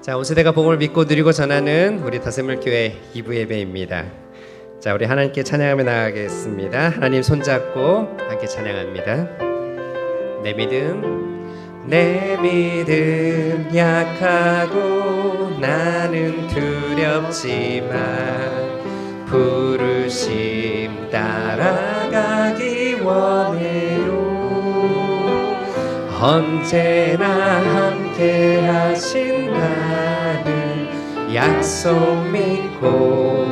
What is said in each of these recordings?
자, 온 세대가 복음을 믿고 누리고 전하는 우리 더샘물교회 2부 예배입니다. 자, 우리 하나님께 찬양하며 나가겠습니다. 하나님 손잡고 함께 찬양합니다. 내 믿음 약하고 나는 두렵지만 부르심 따라가기 원해요. 언제나 함께 하신다는 약속 믿고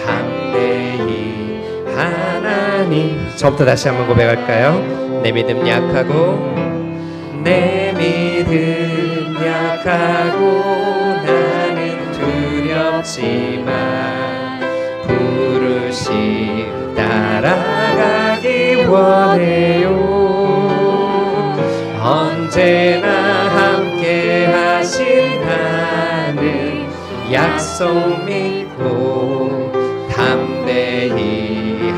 담대히 하나님. 저부터 다시 한번 고백할까요? 내 믿음 약하고 나는 두렵지만 부르심 따라가기 원해요. 언제나 함께 하신다는 약속 믿고 담대히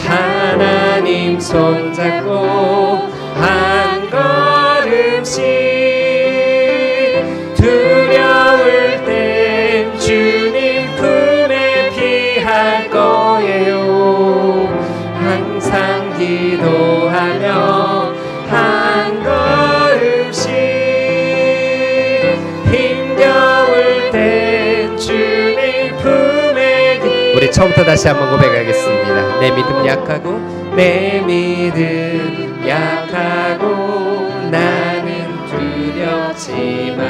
하나님 손잡고 한 걸음씩 두려울 땐 주님 품에 피할 거예요. 항상 기도하며 한 걸음씩 힘겨울 땐 주님 품에 우리 처음부터 다시 한번 고백하겠습니다. 내 믿음 약하고 나는 두렵지만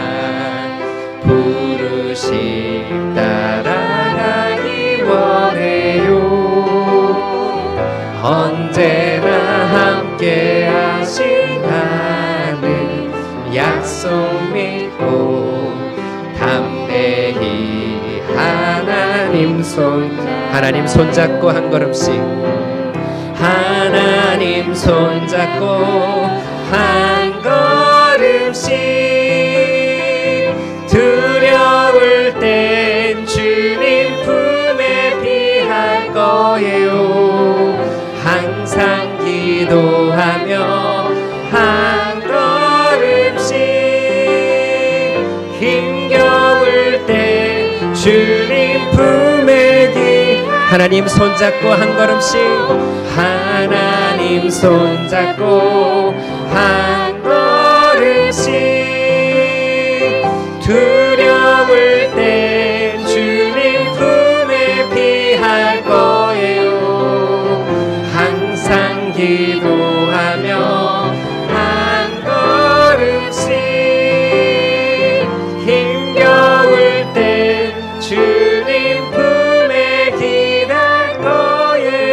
부르심 따라가기 원해요. 언제나 함께 하신다는 약속 믿고 담대히 하나님 손잡고 한 걸음씩 두려울 땐 주님 품에 피할 거예요. 항상 기도하며 한 걸음씩 힘겨울 땐 주님 품에 하나님 손잡고 한 걸음씩 두려울 땐 주님 품에 피할 거예요. 항상 기도하며 한 걸음씩 힘겨울 땐 주님 품에 기댈 거예요.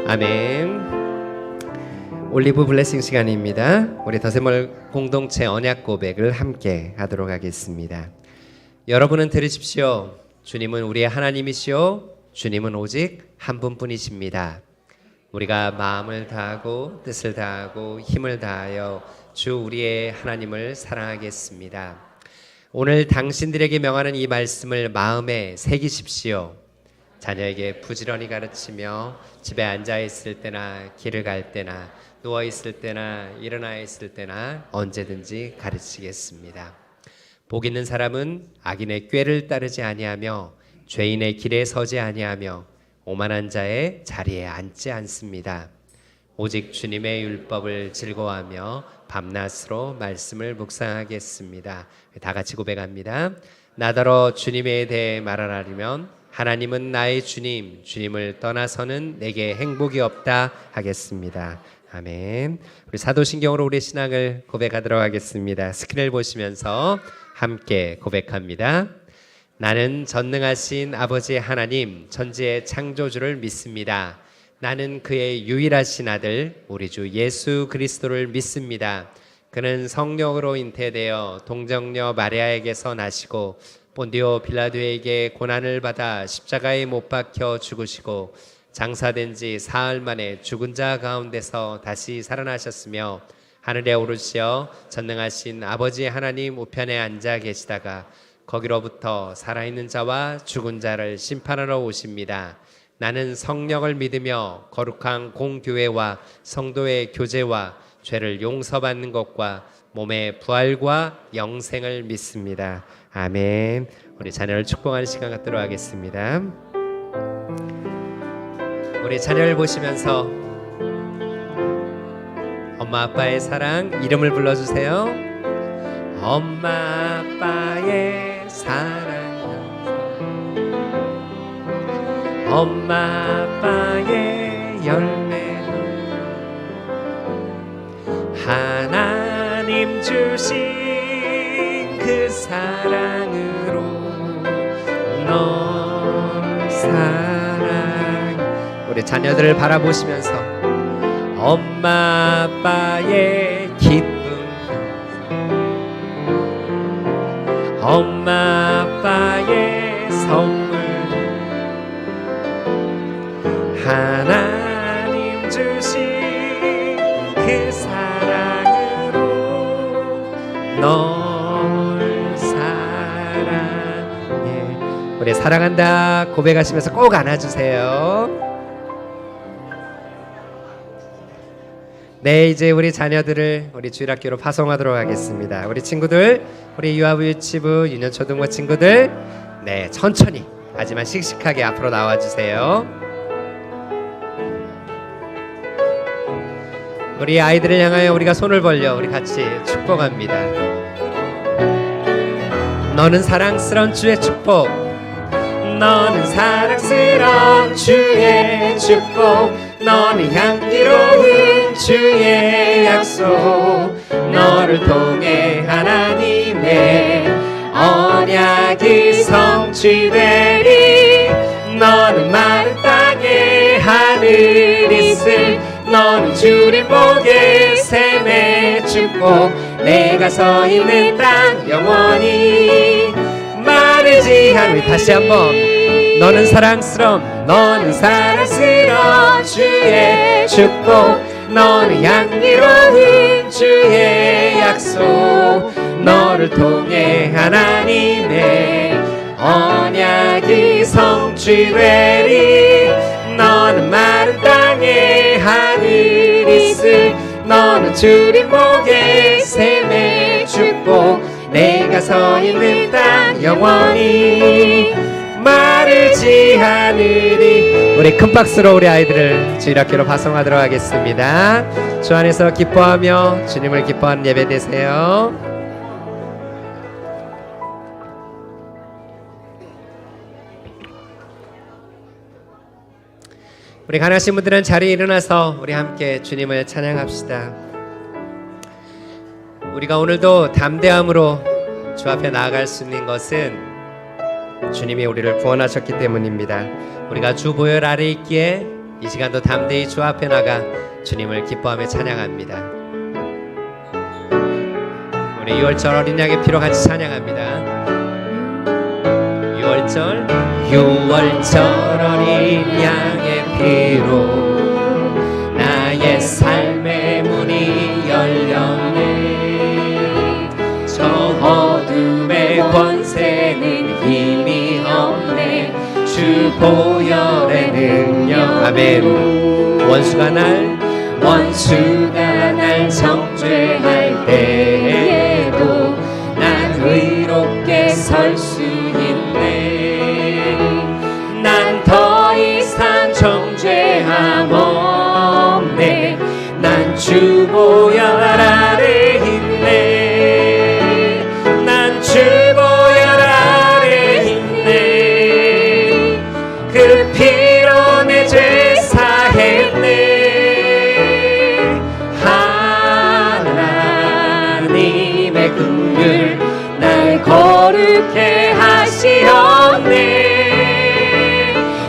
아멘. 올리브 블레싱 시간입니다. 우리 더샘물 공동체 언약 고백을 함께 하도록 하겠습니다. 여러분은 들으십시오. 주님은 우리의 하나님이시오. 주님은 오직 한 분뿐이십니다. 우리가 마음을 다하고 뜻을 다하고 힘을 다하여 주 우리의 하나님을 사랑하겠습니다. 오늘 당신들에게 명하는 이 말씀을 마음에 새기십시오. 자녀에게 부지런히 가르치며 집에 앉아 있을 때나 길을 갈 때나 누워 있을 때나 일어나 있을 때나 언제든지 가르치겠습니다. 복 있는 사람은 악인의 꾀를 따르지 아니하며 죄인의 길에 서지 아니하며 오만한 자의 자리에 앉지 않습니다. 오직 주님의 율법을 즐거워하며 밤낮으로 말씀을 묵상하겠습니다. 다 같이 고백합니다. 나더러 주님에 대해 말하려면 하나님은 나의 주님, 주님을 떠나서는 내게 행복이 없다 하겠습니다. 아멘. 우리 사도신경으로 우리 신앙을 고백하도록 하겠습니다. 스크린을 보시면서 함께 고백합니다. 나는 전능하신 아버지 하나님, 천지의 창조주를 믿습니다. 나는 그의 유일하신 아들, 우리 주 예수 그리스도를 믿습니다. 그는 성령으로 잉태되어 동정녀 마리아에게서 나시고 본디오 빌라도에게 고난을 받아 십자가에 못 박혀 죽으시고 장사된 지 사흘 만에 죽은 자 가운데서 다시 살아나셨으며 하늘에 오르시어 전능하신 아버지 하나님 우편에 앉아 계시다가 거기로부터 살아있는 자와 죽은 자를 심판하러 오십니다. 나는 성령을 믿으며 거룩한 공교회와 성도의 교제와 죄를 용서받는 것과 몸의 부활과 영생을 믿습니다. 아멘. 우리 자녀를 축복하는 시간 갖도록 하겠습니다. 우리 자녀를 보시면서 엄마 아빠의 사랑 이름을 불러주세요. 엄마 아빠의 사랑, 엄마 아빠의 열매는 하나님 주신 그 사랑으로 널 사랑. 우리 자녀들을 바라보시면서 엄마 아빠의 기쁨, 엄마 아빠의 선물, 하나님 주신 그 사랑으로 널 사랑해. 우리 사랑한다 고백하시면서 꼭 안아주세요. 네, 이제 우리 자녀들을 우리 주일학교로 파송하도록 하겠습니다. 우리 친구들, 우리 유아부 유치부 유년초등부 친구들, 네, 천천히 하지만 씩씩하게 앞으로 나와주세요. 우리 아이들을 향하여 우리가 손을 벌려 우리 같이 축복합니다. 너는 사랑스러운 주의 축복, 너는 사랑스러운 주의 축복, 너는 향기로운 주의 약속, 너를 통해 하나님의 언약이 성취되리. 너는 마른 땅에 하늘이 있을, 너는 주님 복의 샘의 축복, 내가 서 있는 땅 영원히 마르지 않을. 다시 한번. 너는 사랑스러운, 너는 사랑스러운 주의 축복, 너는 향기로운 주의 약속, 너를 통해 하나님의 언약이 성취되리. 너는 마른 땅에 하늘이 있을, 너는 주님 복의 샘의 축복, 내가 서 있는 땅 영원히 마르지 않으리. 우리 큰 박수로 우리 아이들을 주일학교로 파송하도록 하겠습니다. 주 안에서 기뻐하며 주님을 기뻐하는 예배 되세요. 우리 가나신 분들은 자리에 일어나서 우리 함께 주님을 찬양합시다. 우리가 오늘도 담대함으로 주 앞에 나아갈 수 있는 것은 주님이 우리를 구원하셨기 때문입니다. 우리가 주 보혈 아래 있기에 이 시간도 담대히 주 앞에 나가 주님을 기뻐하며 찬양합니다. 우리 6월절 어린 양의 피로 같이 찬양합니다. 6월절 어린 양의 피로 나의 삶의 문이 열렸네. 저 어둠의 권세는 힘이 없네. 주 보혈의 능력. 아멘. 원수가 날 정죄할 때에도 난 의롭게 설 수 있네. 난 더 이상 정죄함 없네. 난 주 보혈 아래 있네. 난 주 보혈 아래 있네. 그 피로 내 죄 사했네. 하나님의 긍휼 날 거룩해 하시었네.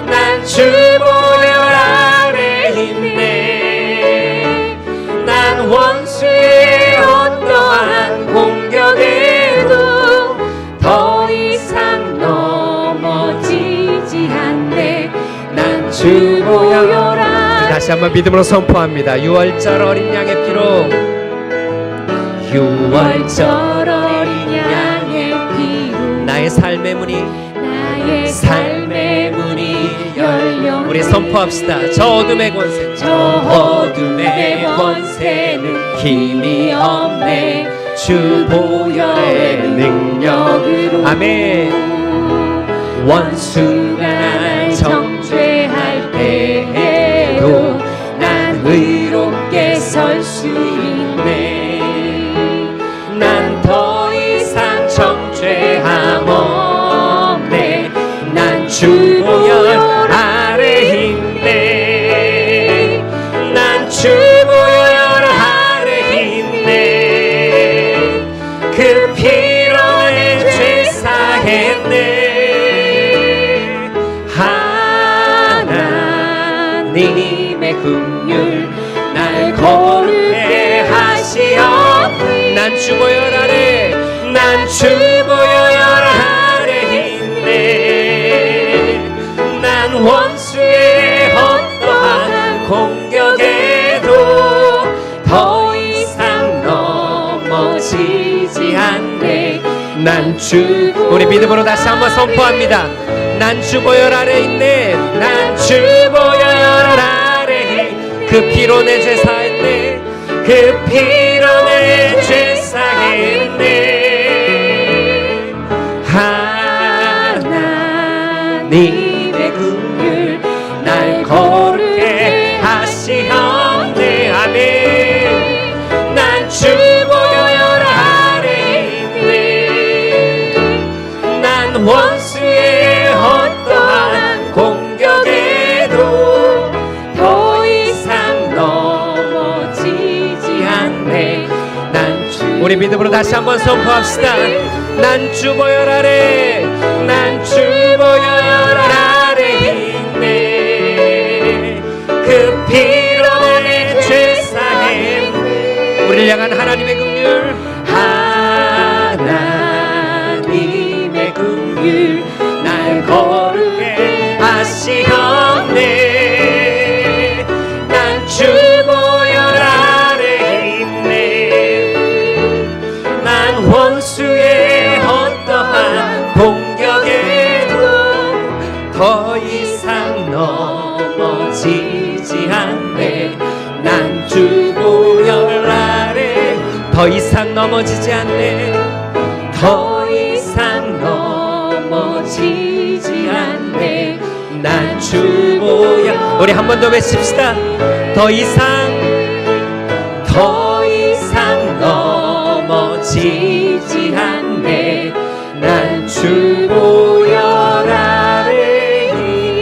난 주 보혈 아래 있네. 난 원수의 어떠한 공격에도 더 이상 넘어지지 않네. 난 주 보혈 아래. 다시 한번 믿음으로 선포합니다. 6월절 어린 양의 피로 6월절 어린 양의 피로 나의 삶의 문이 열려. 우리 선포합시다. 저 어둠의 권세, 저 어둠의 권세는 힘이 없네. 주 보혈의 능력으로. 아멘. 원수가 날 정죄할 때에도 난 의롭게 설 수 있네. 난 더 이상 정죄함 없네. 난 주 보혈 아래 있네. 난 주 보혈 아래 있네. 그 피로 내 죄 사했네. 하나님의 긍휼 날 거룩해 하시옵니. 난 주 보혈 아래, 난 주 보혈 아래 있네. 난 원수의 어떠한 공격에도 더 이상 넘어지지 않네. 난 주, 우리 믿음으로 다시 한번 선포합니다. 난 주 보혈 아래 있네. 난 주 보혈 아래 그 피로 내 죄 사했네. 그 피로 내 죄 사했네. 하나님의 긍휼 날 거룩해 하시옵네. 아멘. 난 주 보혈 아래 있네. 난 원수의 어떠한 공격에도 더 이상 넘어지지 않네. 난 주 우리 믿음으로 다시 한번 선포합시다. 난 주 보혈 아래, 난 주 보혈 아래 있네. 그 피로 내 죄 사했네. 우리를 향한 하나님의 긍휼, 하나님의 긍휼 날 거룩해 하시옵네. 난 주 보혈 아래 있네. 난 원수의 어떠한 공격에도 더 이상 넘어지지 않네. 난 주 보혈 아래 더 이상 넘어지지 않네. 더 이상 넘어지지 않네. 난 주 보혈. 우리 한 번 더 외칩시다. 더 이상 넘어지지 않네. 난 주 보혈 아래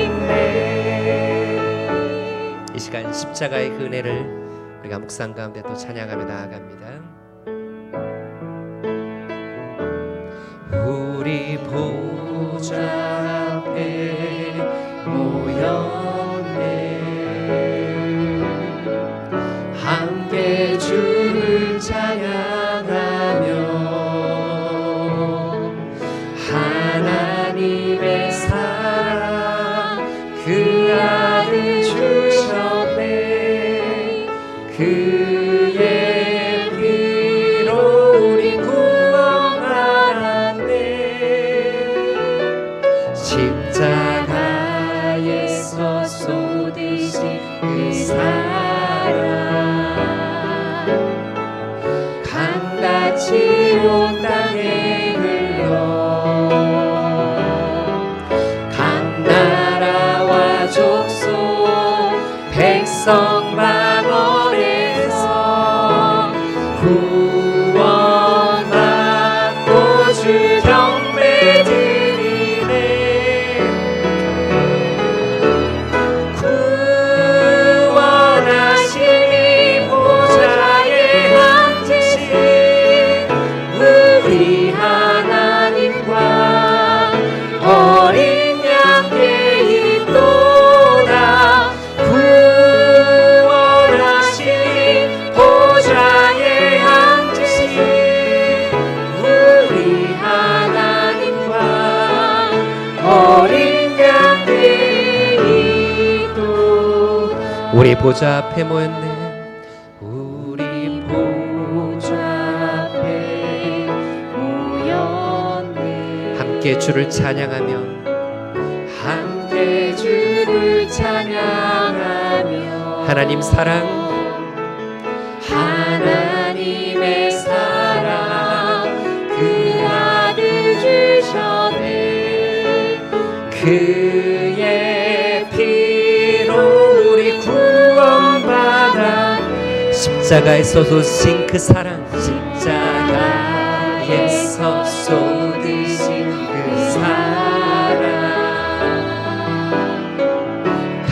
있네. 이 시간 십자가의 그 은혜를 우리가 묵상 가운데 또 찬양하며 나아갑니다. 우리 보좌 앞에 모였네. 함께 주를 찬양하며 하나님의 사랑 그 아들 주셨네. 그의 피로 우리 구원받았네. 십자가에서 쏟으신 그 사랑 강같이 온 땅에 흘러 각 나라와 족속 백성 방언에서 구원받고 주 경배 드리네. 구원하신 이 보좌에 앉으신 우리 하나님과 어린 양께 있도다. 구원하신 이 보좌에 앉으신 우리 하나님과 어린 양께 있도다. 우리 보좌 앞에 모였네. 우리 보좌 앞에 모였네. 함께 주를 찬양하며 함께 주를 찬양하며 하나님 사랑, 하나님의 사랑 그 아들 주셨네 그의 피로 우리 구원받아 십자가에서 쏟으신 그 사랑, 십자가에서 쏟으신 그 사랑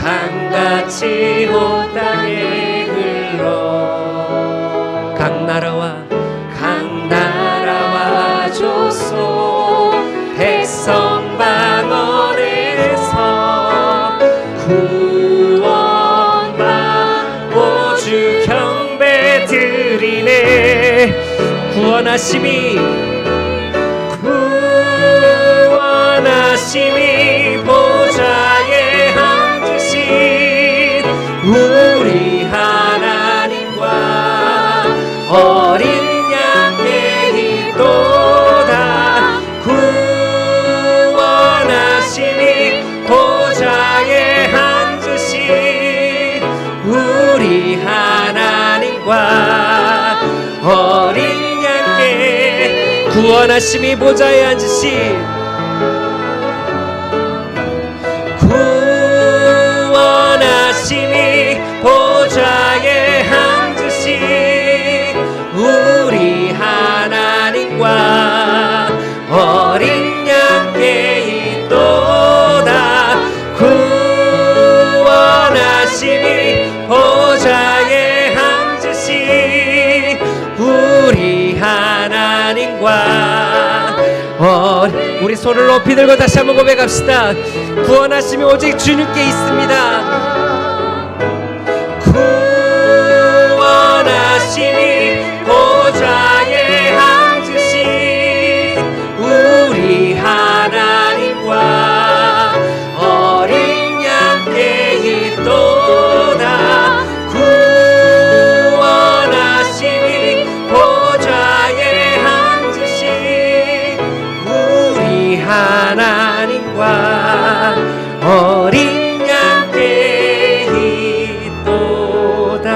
강같이 온 땅에 흘러 각 나라와 조소 백성 방언에서 구원받고 주 경배 드리네 구원하심이 보좌에 앉으신 우리 하나님과 어린 양의 있도다 구원하심이 보좌에 앉으신 우리 하나님과 어린 양께 구원하심이 보좌에 앉으신 구원하심이 보좌에 앉으신 우리 하나님과 어린 양께 있도다 구원하심이 보좌에 앉으신 우리 하나님과 우리 손을 높이 들고 다시 한번 고백합시다. 구원하심이 오직 주님께 있습니다. 구원하심이 보좌에 앉으신 우리 하나님과 어린 양께 있도다 구원하심이 보좌에 앉으신 우리 하나님과 어린 양께 있도다.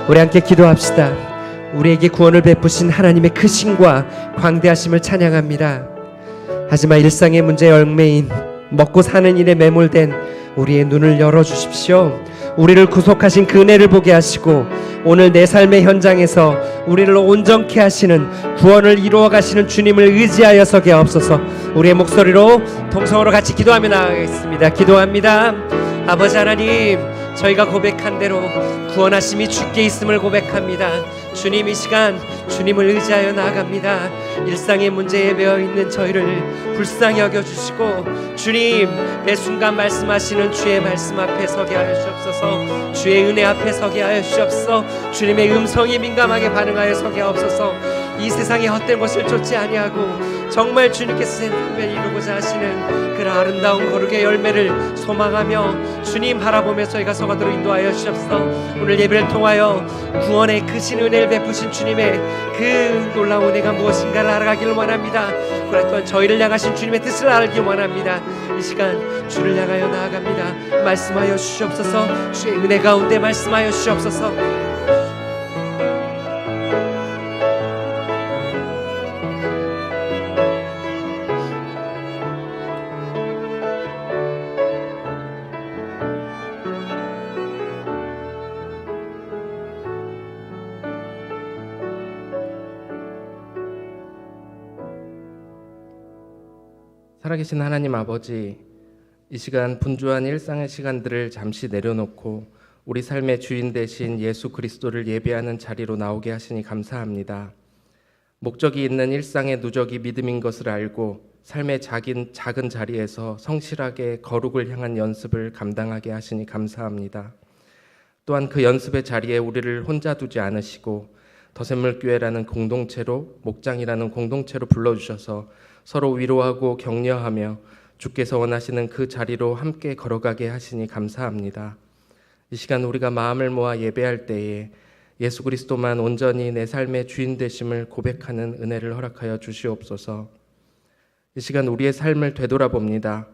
우리 함께 기도합시다. 우리에게 구원을 베푸신 하나님의 크심과 광대하심을 찬양합니다. 하지만 일상의 문제에 얽매인 먹고 사는 일에 매몰된 우리의 눈을 열어주십시오. 우리를 구속하신 그 은혜를 보게 하시고 오늘 내 삶의 현장에서 우리를 온전케 하시는 구원을 이루어 가시는 주님을 의지하여 서게 하옵소서. 우리의 목소리로 통성으로 같이 기도하며 나아가겠습니다. 기도합니다. 아버지 하나님, 저희가 고백한 대로 구원하심이 주께 있음을 고백합니다. 주님, 이 시간 주님을 의지하여 나아갑니다. 일상의 문제에 매여있는 저희를 불쌍히 여겨주시고 주님, 매 순간 말씀하시는 주의 말씀 앞에 서게 하여 주옵소서. 주의 은혜 앞에 서게 하여 주옵소서. 주님의 음성이 민감하게 반응하여 서게 하옵소서. 이 세상의 헛된 것을 쫓지 아니하고 정말 주님께서 생명을 이루고자 하시는 그 아름다운 거룩의 열매를 소망하며 주님 바라보며 저희가 서가도록 인도하여 주옵소서. 오늘 예배를 통하여 구원의 크신 은혜를 베푸신 주님의 그 놀라운 은혜가 무엇인가를 알아가기를 원합니다. 그래 또한 저희를 향하신 주님의 뜻을 알기 원합니다. 이 시간 주를 향하여 나아갑니다. 말씀하여 주시옵소서. 주의 은혜 가운데 말씀하여 주시옵소서. 살아계신 하나님 아버지, 이 시간 분주한 일상의 시간들을 잠시 내려놓고 우리 삶의 주인 되신 예수 그리스도를 예배하는 자리로 나오게 하시니 감사합니다. 목적이 있는 일상의 누적이 믿음인 것을 알고 삶의 작은 자리에서 성실하게 거룩을 향한 연습을 감당하게 하시니 감사합니다. 또한 그 연습의 자리에 우리를 혼자 두지 않으시고 더샘물교회라는 공동체로, 목장이라는 공동체로 불러주셔서 서로 위로하고 격려하며 주께서 원하시는 그 자리로 함께 걸어가게 하시니 감사합니다. 이 시간 우리가 마음을 모아 예배할 때에 예수 그리스도만 온전히 내 삶의 주인 되심을 고백하는 은혜를 허락하여 주시옵소서. 이 시간 우리의 삶을 되돌아봅니다.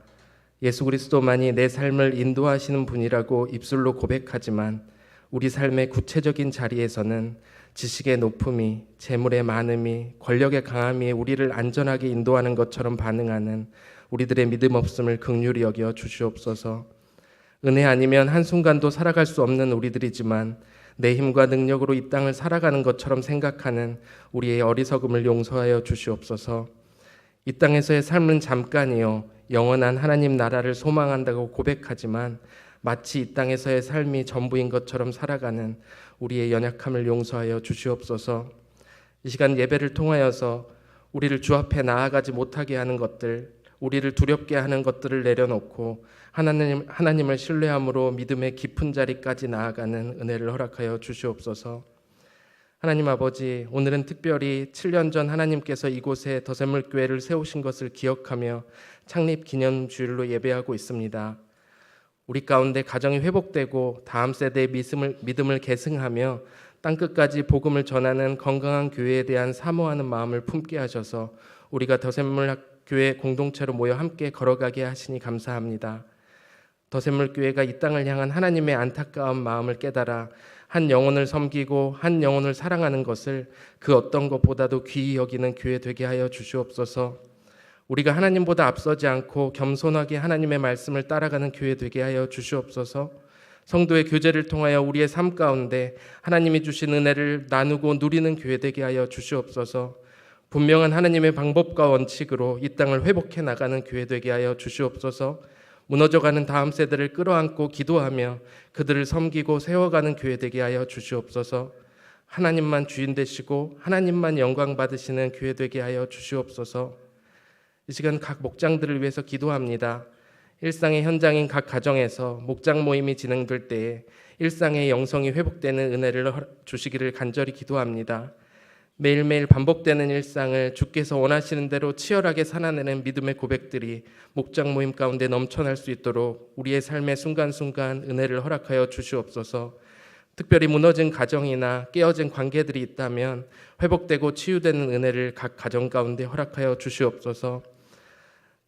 예수 그리스도만이 내 삶을 인도하시는 분이라고 입술로 고백하지만 우리 삶의 구체적인 자리에서는 지식의 높음이, 재물의 많음이, 권력의 강함이 우리를 안전하게 인도하는 것처럼 반응하는 우리들의 믿음 없음을 긍휼히 여겨 주시옵소서. 은혜 아니면 한순간도 살아갈 수 없는 우리들이지만 내 힘과 능력으로 이 땅을 살아가는 것처럼 생각하는 우리의 어리석음을 용서하여 주시옵소서. 이 땅에서의 삶은 잠깐이요 영원한 하나님 나라를 소망한다고 고백하지만 마치 이 땅에서의 삶이 전부인 것처럼 살아가는 우리의 연약함을 용서하여 주시옵소서. 이 시간 예배를 통하여서 우리를 주 앞에 나아가지 못하게 하는 것들, 우리를 두렵게 하는 것들을 내려놓고 하나님을 신뢰함으로 믿음의 깊은 자리까지 나아가는 은혜를 허락하여 주시옵소서. 하나님 아버지, 오늘은 특별히 7년 전 하나님께서 이곳에 더샘물교회를 세우신 것을 기억하며 창립 기념 주일로 예배하고 있습니다. 우리 가운데 가정이 회복되고 다음 세대의 믿음을 계승하며 땅끝까지 복음을 전하는 건강한 교회에 대한 사모하는 마음을 품게 하셔서 우리가 더샘물교회 공동체로 모여 함께 걸어가게 하시니 감사합니다. 더샘물교회가 이 땅을 향한 하나님의 안타까운 마음을 깨달아 한 영혼을 섬기고 한 영혼을 사랑하는 것을 그 어떤 것보다도 귀히 여기는 교회 되게 하여 주시옵소서. 우리가 하나님보다 앞서지 않고 겸손하게 하나님의 말씀을 따라가는 교회 되게 하여 주시옵소서. 성도의 교제를 통하여 우리의 삶 가운데 하나님이 주신 은혜를 나누고 누리는 교회 되게 하여 주시옵소서. 분명한 하나님의 방법과 원칙으로 이 땅을 회복해 나가는 교회 되게 하여 주시옵소서. 무너져가는 다음 세대를 끌어안고 기도하며 그들을 섬기고 세워가는 교회 되게 하여 주시옵소서. 하나님만 주인 되시고 하나님만 영광 받으시는 교회 되게 하여 주시옵소서. 이 시간 각 목장들을 위해서 기도합니다. 일상의 현장인 각 가정에서 목장 모임이 진행될 때에 일상의 영성이 회복되는 은혜를 주시기를 간절히 기도합니다. 매일매일 반복되는 일상을 주께서 원하시는 대로 치열하게 살아내는 믿음의 고백들이 목장 모임 가운데 넘쳐날 수 있도록 우리의 삶의 순간순간 은혜를 허락하여 주시옵소서. 특별히 무너진 가정이나 깨어진 관계들이 있다면 회복되고 치유되는 은혜를 각 가정 가운데 허락하여 주시옵소서.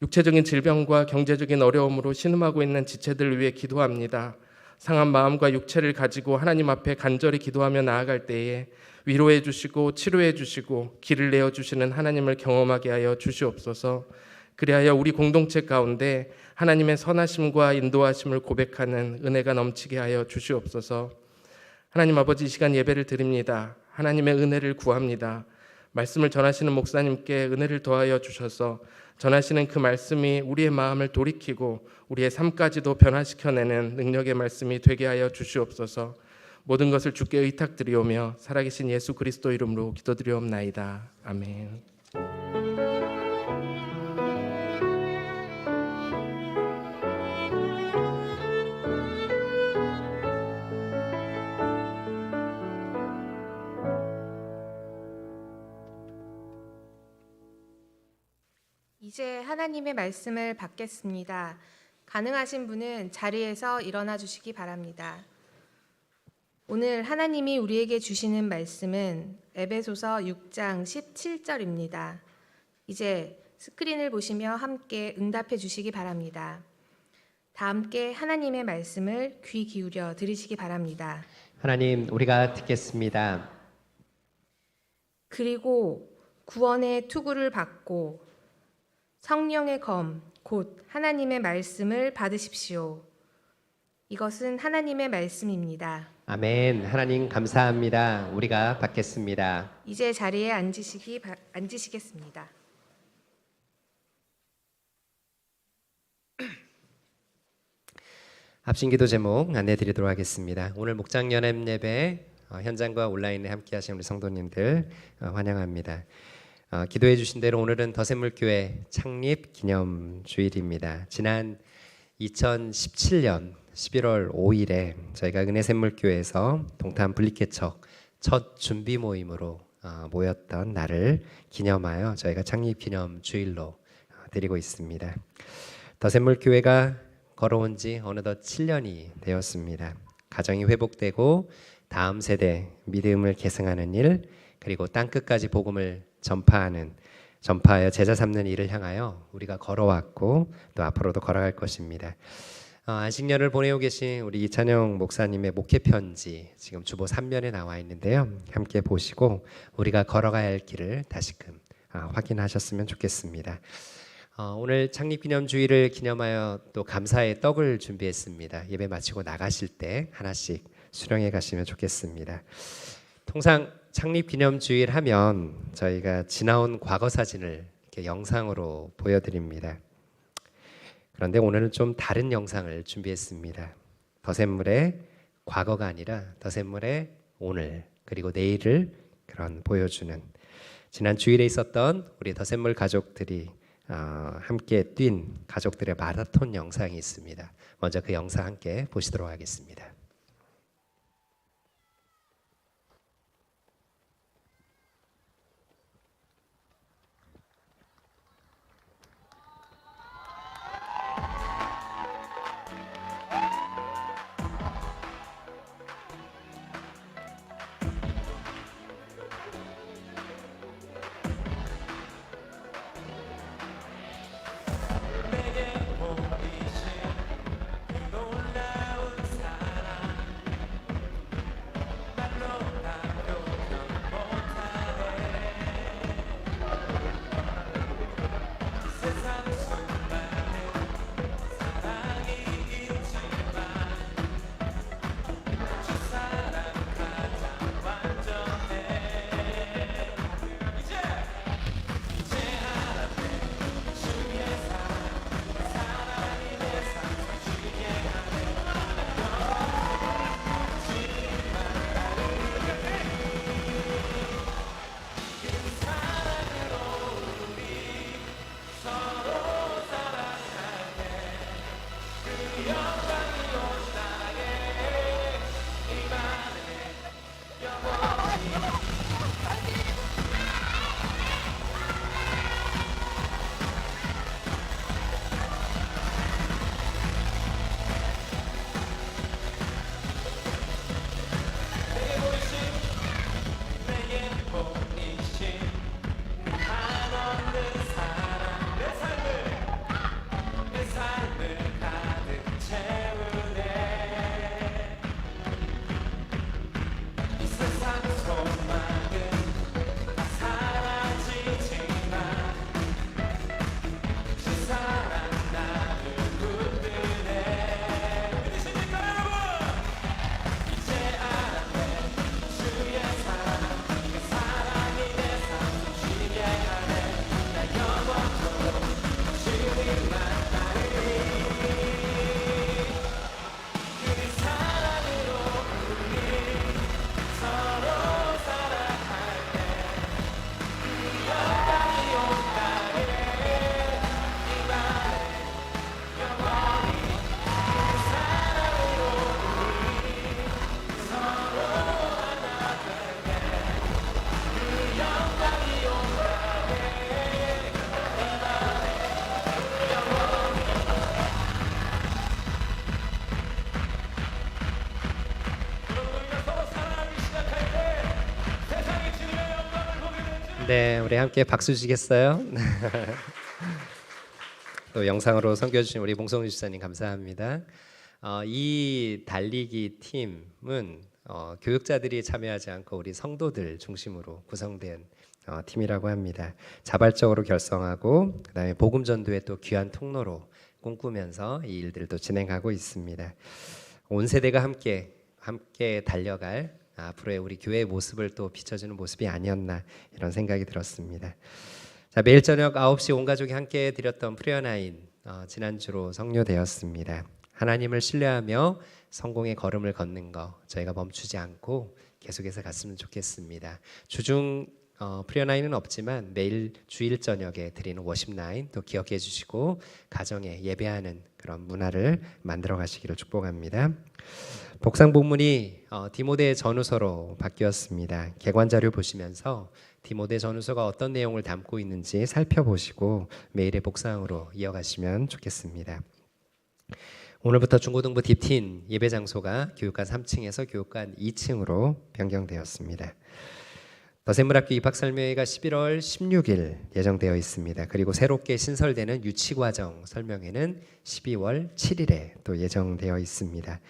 육체적인 질병과 경제적인 어려움으로 신음하고 있는 지체들을 위해 기도합니다. 상한 마음과 육체를 가지고 하나님 앞에 간절히 기도하며 나아갈 때에 위로해 주시고 치료해 주시고 길을 내어 주시는 하나님을 경험하게 하여 주시옵소서. 그리하여 우리 공동체 가운데 하나님의 선하심과 인도하심을 고백하는 은혜가 넘치게 하여 주시옵소서. 하나님 아버지, 이 시간 예배를 드립니다. 하나님의 은혜를 구합니다. 말씀을 전하시는 목사님께 은혜를 더하여 주셔서 전하시는 그 말씀이 우리의 마음을 돌이키고 우리의 삶까지도 변화시켜내는 능력의 말씀이 되게 하여 주시옵소서. 모든 것을 주께 의탁드리오며 살아계신 예수 그리스도 이름으로 기도드리옵나이다. 아멘. 이제 하나님의 말씀을 받겠습니다. 가능하신 분은 자리에서 일어나 주시기 바랍니다. 오늘 하나님이 우리에게 주시는 말씀은 에베소서 6장 17절입니다. 이제 스크린을 보시며 함께 응답해 주시기 바랍니다. 다 함께 하나님의 말씀을 귀 기울여 들으시기 바랍니다. 하나님, 우리가 듣겠습니다. 그리고 구원의 투구를 받고 성령의 검, 곧 하나님의 말씀을 받으십시오. 이것은 하나님의 말씀입니다. 아멘. 하나님 감사합니다. 우리가 받겠습니다. 이제 자리에 앉으시겠습니다. 합심기도 제목 안내 드리도록 하겠습니다. 오늘 목장 연합 예배 현장과 온라인에 함께 하신 우리 성도님들 환영합니다. 기도해 주신 대로 오늘은 더샘물교회 창립 기념 주일입니다. 지난 2017년 11월 5일에 저희가 은혜샘물교회에서 동탄 분리개척 첫 준비 모임으로 모였던 날을 기념하여 저희가 창립 기념 주일로 드리고 있습니다. 더샘물교회가 걸어온 지 어느덧 7년이 되었습니다. 가정이 회복되고 다음 세대 믿음을 계승하는 일, 그리고 땅끝까지 복음을 전파하는 전파하여 제자 삼는 일을 향하여 우리가 걸어왔고 또 앞으로도 걸어갈 것입니다. 안식년을 보내고 계신 우리 이찬영 목사님의 목회 편지 지금 주보 3면에 나와 있는데요. 함께 보시고 우리가 걸어가야 할 길을 다시금 확인하셨으면 좋겠습니다. 오늘 창립기념주일을 기념하여 또 감사의 떡을 준비했습니다. 예배 마치고 나가실 때 하나씩 수령해 가시면 좋겠습니다. 통상 창립기념주일 하면 저희가 지나온 과거 사진을 이렇게 영상으로 보여드립니다. 그런데 오늘은 좀 다른 영상을 준비했습니다. 더샘물의 과거가 아니라 더샘물의 오늘 그리고 내일을 그런 보여주는 지난 주일에 있었던 우리 더샘물 가족들이 함께 뛴 가족들의 마라톤 영상이 있습니다. 먼저 그 영상 함께 보시도록 하겠습니다. 네, 우리 함께 박수 주시겠어요? 또 영상으로 섬겨주신 우리 봉성주 집사님 감사합니다. 이 달리기 팀은 교육자들이 참여하지 않고 우리 성도들 중심으로 구성된 팀이라고 합니다. 자발적으로 결성하고 그다음에 복음 전도의 또 귀한 통로로 꿈꾸면서 이 일들도 진행하고 있습니다. 온 세대가 함께 달려갈 앞으로의 우리 교회의 모습을 또 비춰주는 모습이 아니었나 이런 생각이 들었습니다. 자, 매일 저녁 9시 온 가족이 함께 드렸던 프레어나인 지난주로 성료되었습니다. 하나님을 신뢰하며 성공의 걸음을 걷는 거 저희가 멈추지 않고 계속해서 갔으면 좋겠습니다. 주중 프레어나인은 없지만 매일 주일 저녁에 드리는 워십나인 또 기억해 주시고 가정에 예배하는 그런 문화를 만들어 가시기를 축복합니다. 복상 본문이 디모데 전후서로 바뀌었습니다. 개관 자료 보시면서 디모데 전후서가 어떤 내용을 담고 있는지 살펴보시고 매일의 복상으로 이어가시면 좋겠습니다. 오늘부터 중고등부 딥틴 예배 장소가 교육관 3층에서 교육관 2층으로 변경되었습니다. 더샘물학교 입학설명회가 11월 16일 예정되어 있습니다. 그리고 새롭게 신설되는 유치과정 설명회는 12월 7일에 또 예정되어 있습니다.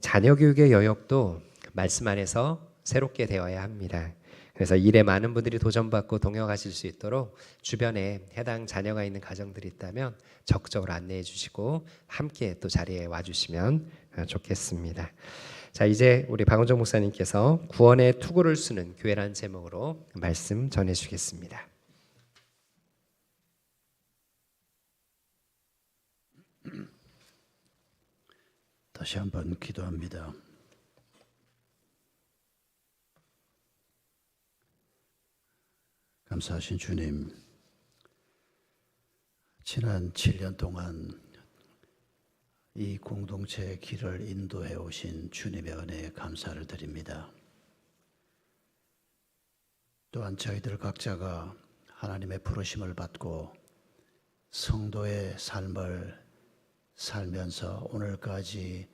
자녀 교육의 여역도 말씀 안에서 새롭게 되어야 합니다. 그래서 일에 많은 분들이 도전받고 동역하실 수 있도록 주변에 해당 자녀가 있는 가정들이 있다면 적극적으로 안내해 주시고 함께 또 자리에 와주시면 좋겠습니다. 자, 이제 우리 박원정 목사님께서 구원의 투구를 쓰는 교회라는 제목으로 말씀 전해 주시겠습니다. 다시 한번 기도합니다. 감사하신 주님, 지난 7년 동안 이 공동체의 길을 인도해 오신 주님의 은혜에 감사를 드립니다. 또한 저희들 각자가 하나님의 부르심을 받고 성도의 삶을 살면서 오늘까지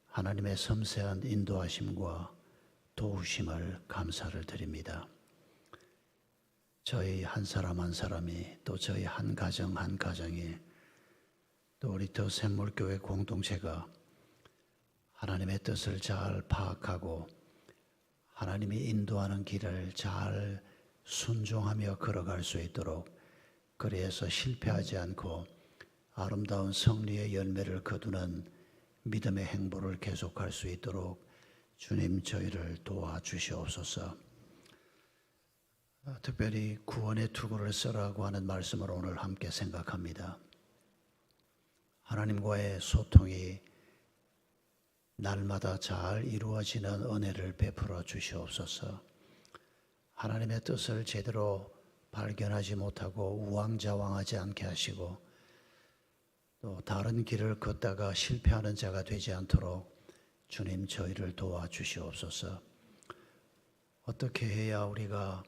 하나님의 섬세한 인도하심과 도우심을 감사를 드립니다. 저희 한 사람 한 사람이 또 저희 한 가정 한 가정이 또 우리 더샘물교회 공동체가 하나님의 뜻을 잘 파악하고 하나님이 인도하는 길을 잘 순종하며 걸어갈 수 있도록 그래서 실패하지 않고 아름다운 승리의 열매를 거두는 믿음의 행보를 계속할 수 있도록 주님 저희를 도와주시옵소서. 특별히 구원의 투구를 쓰라고 하는 말씀을 오늘 함께 생각합니다. 하나님과의 소통이 날마다 잘 이루어지는 은혜를 베풀어 주시옵소서. 하나님의 뜻을 제대로 발견하지 못하고 우왕좌왕하지 않게 하시고 또 다른 길을 걷다가 실패하는 자가 되지 않도록 주님 저희를 도와주시옵소서. 어떻게 해야 우리가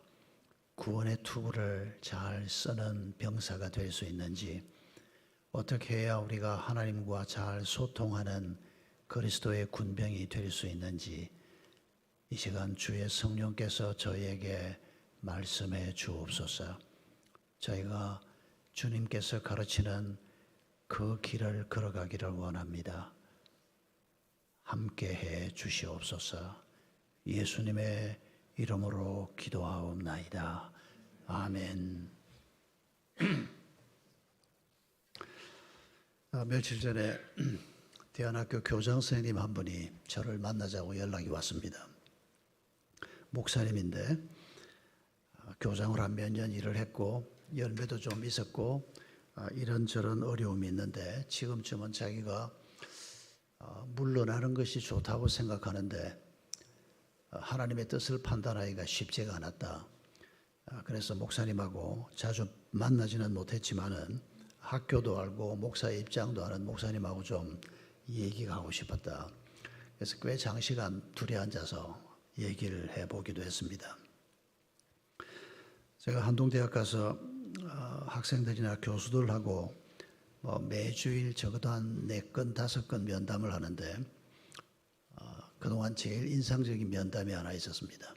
구원의 투구를 잘 쓰는 병사가 될 수 있는지, 어떻게 해야 우리가 하나님과 잘 소통하는 그리스도의 군병이 될 수 있는지 이 시간 주의 성령께서 저희에게 말씀해 주옵소서. 저희가 주님께서 가르치는 그 길을 걸어가기를 원합니다. 함께 해 주시옵소서. 예수님의 이름으로 기도하옵나이다. 아멘. 며칠 전에 대안학교 교장 선생님 한 분이 저를 만나자고 연락이 왔습니다. 목사님인데 교장을 한 몇 년 일을 했고 연배도 좀 있었고 이런저런 어려움이 있는데 지금쯤은 자기가 물러나는 것이 좋다고 생각하는데 하나님의 뜻을 판단하기가 쉽지가 않았다. 그래서 목사님하고 자주 만나지는 못했지만은 학교도 알고 목사의 입장도 아는 목사님하고 좀 얘기가 하고 싶었다. 그래서 꽤 장시간 둘이 앉아서 얘기를 해보기도 했습니다. 제가 한동대학 가서 학생들이나 교수들하고 매주일 적어도 한 4건, 5건 면담을 하는데 그동안 제일 인상적인 면담이 하나 있었습니다.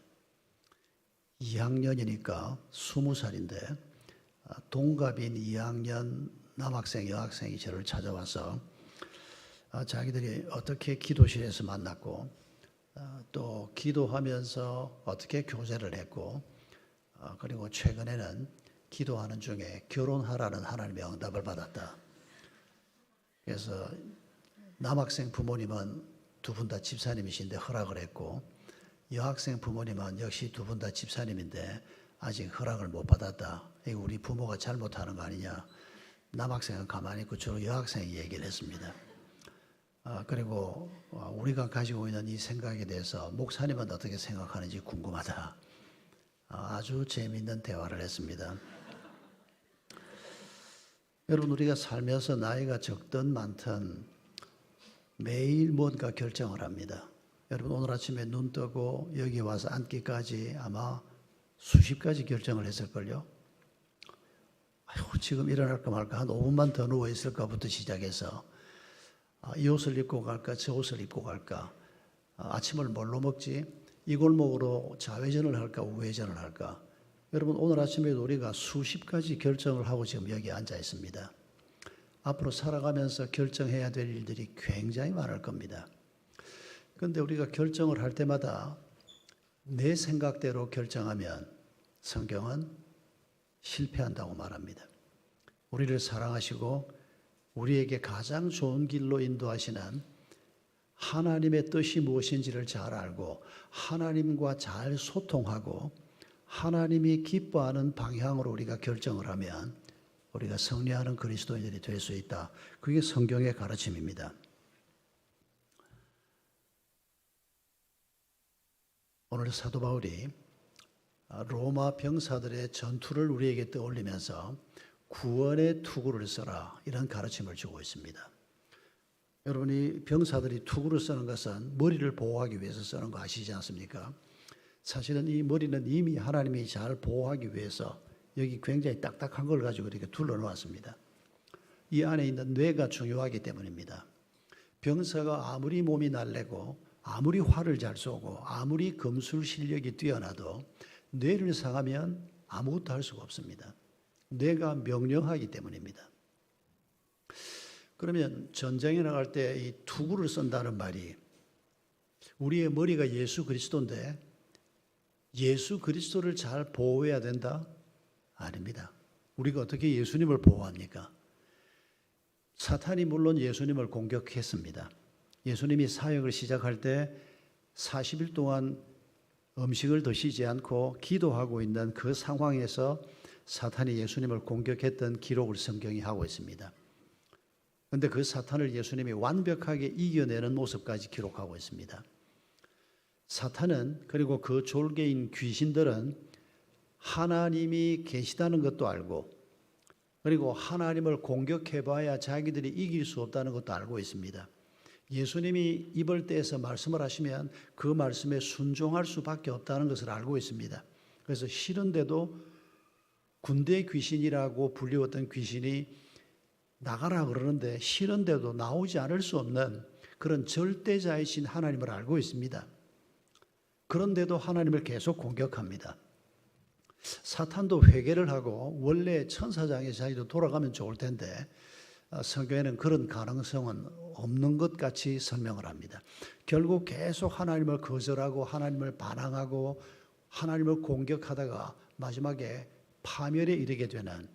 2학년이니까 20살인데 동갑인 2학년 남학생, 여학생이 저를 찾아와서 자기들이 어떻게 기도실에서 만났고 또 기도하면서 어떻게 교제를 했고 그리고 최근에는 기도하는 중에 결혼하라는 하나님의 응답을 받았다. 그래서 남학생 부모님은 두 분 다 집사님이신데 허락을 했고 여학생 부모님은 역시 두 분 다 집사님인데 아직 허락을 못 받았다. 이거 우리 부모가 잘못하는 거 아니냐. 남학생은 가만히 있고 주로 여학생이 얘기를 했습니다. 그리고 우리가 가지고 있는 이 생각에 대해서 목사님은 어떻게 생각하는지 궁금하다. 아주 재미있는 대화를 했습니다. 여러분, 우리가 살면서 나이가 적든 많든 매일 뭔가 결정을 합니다. 여러분, 오늘 아침에 눈 뜨고 여기 와서 앉기까지 아마 수십 가지 결정을 했을걸요. 아이고, 지금 일어날까 말까, 한 5분만 더 누워 있을까부터 시작해서 이 옷을 입고 갈까, 저 옷을 입고 갈까, 아침을 뭘로 먹지, 이 골목으로 좌회전을 할까 우회전을 할까? 여러분 오늘 아침에도 우리가 수십 가지 결정을 하고 지금 여기 앉아 있습니다. 앞으로 살아가면서 결정해야 될 일들이 굉장히 많을 겁니다. 그런데 우리가 결정을 할 때마다 내 생각대로 결정하면 성경은 실패한다고 말합니다. 우리를 사랑하시고 우리에게 가장 좋은 길로 인도하시는 하나님의 뜻이 무엇인지를 잘 알고 하나님과 잘 소통하고 하나님이 기뻐하는 방향으로 우리가 결정을 하면 우리가 승리하는 그리스도인들이 될 수 있다. 그게 성경의 가르침입니다. 오늘 사도 바울이 로마 병사들의 전투를 우리에게 떠올리면서 구원의 투구를 써라 이런 가르침을 주고 있습니다. 여러분이 병사들이 투구를 쓰는 것은 머리를 보호하기 위해서 쓰는 거 아시지 않습니까? 사실은 이 머리는 이미 하나님이 잘 보호하기 위해서 여기 굉장히 딱딱한 걸 가지고 이렇게 둘러놓았습니다. 이 안에 있는 뇌가 중요하기 때문입니다. 병사가 아무리 몸이 날래고 아무리 활을 잘 쏘고 아무리 검술 실력이 뛰어나도 뇌를 상하면 아무것도 할 수가 없습니다. 뇌가 명령하기 때문입니다. 그러면 전쟁에 나갈 때 이 투구를 쓴다는 말이 우리의 머리가 예수 그리스도인데 예수 그리스도를 잘 보호해야 된다? 아닙니다. 우리가 어떻게 예수님을 보호합니까? 사탄이 물론 예수님을 공격했습니다. 예수님이 사역을 시작할 때 40일 동안 음식을 드시지 않고 기도하고 있는 그 상황에서 사탄이 예수님을 공격했던 기록을 성경이 하고 있습니다. 그런데 그 사탄을 예수님이 완벽하게 이겨내는 모습까지 기록하고 있습니다. 사탄은 그리고 그 졸개인 귀신들은 하나님이 계시다는 것도 알고 그리고 하나님을 공격해봐야 자기들이 이길 수 없다는 것도 알고 있습니다. 예수님이 입을 떼서 말씀을 하시면 그 말씀에 순종할 수밖에 없다는 것을 알고 있습니다. 그래서 싫은데도 군대 귀신이라고 불리웠던 귀신이 나가라 그러는데 싫은데도 나오지 않을 수 없는 그런 절대자이신 하나님을 알고 있습니다. 그런데도 하나님을 계속 공격합니다. 사탄도 회개를 하고 원래 천사장의 자리로 돌아가면 좋을 텐데 성경에는 그런 가능성은 없는 것 같이 설명을 합니다. 결국 계속 하나님을 거절하고 하나님을 반항하고 하나님을 공격하다가 마지막에 파멸에 이르게 되는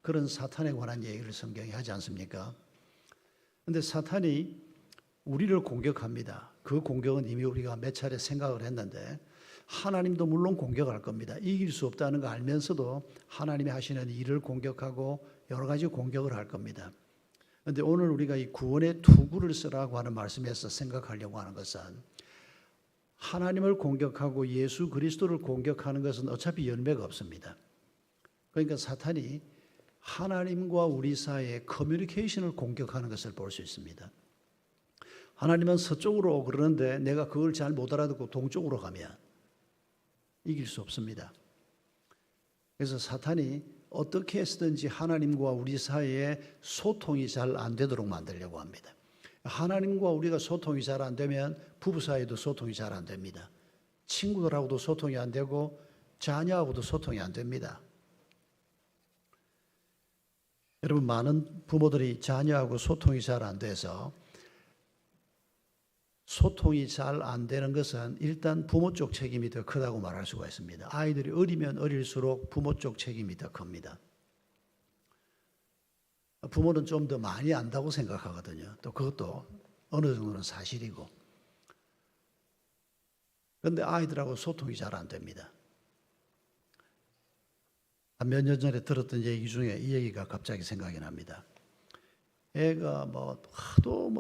그런 사탄에 관한 얘기를 성경이 하지 않습니까? 그런데 사탄이 우리를 공격합니다. 그 공격은 이미 우리가 몇 차례 생각을 했는데 하나님도 물론 공격할 겁니다. 이길 수 없다는 거 알면서도 하나님이 하시는 일을 공격하고 여러 가지 공격을 할 겁니다. 그런데 오늘 우리가 이 구원의 투구를 쓰라고 하는 말씀에서 생각하려고 하는 것은 하나님을 공격하고 예수 그리스도를 공격하는 것은 어차피 열매가 없습니다. 그러니까 사탄이 하나님과 우리 사이의 커뮤니케이션을 공격하는 것을 볼 수 있습니다. 하나님은 서쪽으로 그러는데 내가 그걸 잘 못 알아듣고 동쪽으로 가면 이길 수 없습니다. 그래서 사탄이 어떻게 해서든지 하나님과 우리 사이에 소통이 잘 안 되도록 만들려고 합니다. 하나님과 우리가 소통이 잘 안 되면 부부 사이도 소통이 잘 안 됩니다. 친구들하고도 소통이 안 되고 자녀하고도 소통이 안 됩니다. 여러분 많은 부모들이 자녀하고 소통이 잘 안 돼서 소통이 잘 안 되는 것은 일단 부모 쪽 책임이 더 크다고 말할 수가 있습니다. 아이들이 어리면 어릴수록 부모 쪽 책임이 더 큽니다. 부모는 좀 더 많이 안다고 생각하거든요. 또 그것도 어느 정도는 사실이고. 그런데 아이들하고 소통이 잘 안 됩니다. 몇 년 전에 들었던 얘기 중에 이 얘기가 갑자기 생각이 납니다. 애가 하도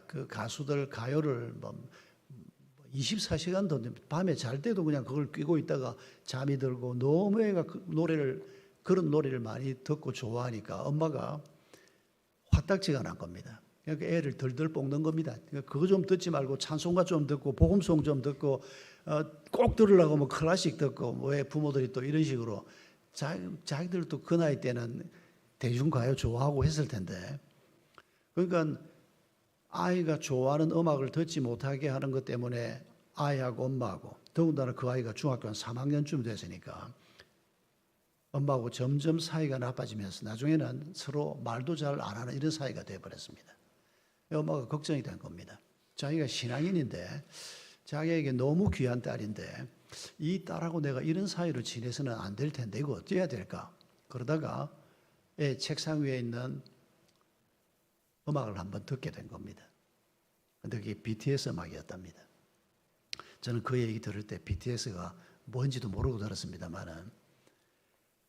그 가수들 가요를 24시간 밤에 잘 때도 그냥 그걸 뀌고 있다가 잠이 들고 너무 애가 그런 노래를 많이 듣고 좋아하니까 엄마가 화딱지가 난 겁니다. 그러니까 애를 덜덜 볶는 겁니다. 그러니까 그거 좀 듣지 말고 찬송가 좀 듣고 복음송 좀 듣고 꼭 들으려고 클래식 듣고 왜 부모들이 또 이런 식으로 자기들도 그 나이 때는 대중가요 좋아하고 했을 텐데 그러니까 아이가 좋아하는 음악을 듣지 못하게 하는 것 때문에 아이하고 엄마하고, 더군다나 그 아이가 중학교 한 3학년쯤 됐으니까 엄마하고 점점 사이가 나빠지면서 나중에는 서로 말도 잘 안 하는 이런 사이가 되어버렸습니다. 엄마가 걱정이 된 겁니다. 자기가 신앙인인데 자기에게 너무 귀한 딸인데 이 딸하고 내가 이런 사이로 지내서는 안 될 텐데 이거 어떻게 해야 될까? 그러다가 책상 위에 있는 음악을 한번 듣게 된 겁니다. 근데 그게 BTS 음악이었답니다. 저는 그 얘기 들을 때 BTS가 뭔지도 모르고 들었습니다만은,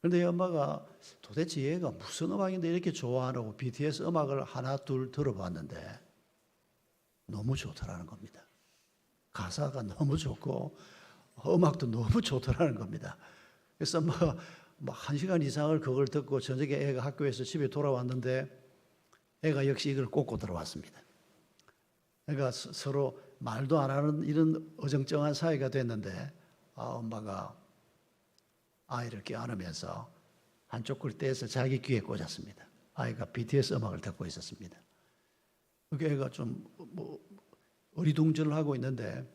그런데 엄마가 도대체 얘가 무슨 음악인데 이렇게 좋아하고 BTS 음악을 하나 둘 들어봤는데 너무 좋더라는 겁니다. 가사가 너무 좋고 음악도 너무 좋더라는 겁니다. 그래서 엄마가 막 1시간 이상을 그걸 듣고 저녁에 애가 학교에서 집에 돌아왔는데 애가 역시 이걸 꽂고 들어왔습니다. 그러니까 서로 말도 안 하는 이런 어정쩡한 사이가 됐는데 엄마가 아이를 껴안으면서 한쪽 걸 떼서 자기 귀에 꽂았습니다. 아이가 BTS 음악을 듣고 있었습니다. 그 애가 좀 어리둥절을 하고 있는데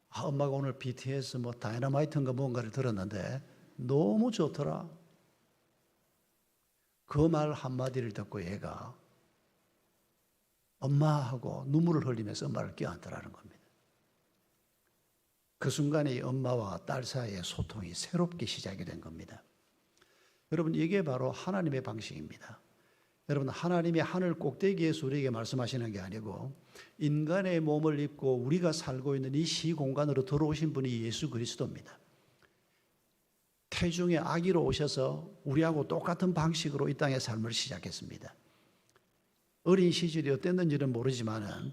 엄마가 오늘 BTS 다이너마이트인가 뭔가를 들었는데 너무 좋더라. 그 말 한마디를 듣고 얘가 엄마하고 눈물을 흘리면서 엄마를 껴안더라는 겁니다. 그 순간에 엄마와 딸 사이의 소통이 새롭게 시작이 된 겁니다. 여러분, 이게 바로 하나님의 방식입니다. 여러분, 하나님이 하늘 꼭대기에서 우리에게 말씀하시는 게 아니고 인간의 몸을 입고 우리가 살고 있는 이 시공간으로 들어오신 분이 예수 그리스도입니다. 태중의 아기로 오셔서 우리하고 똑같은 방식으로 이 땅의 삶을 시작했습니다. 어린 시절이 어땠는지는 모르지만은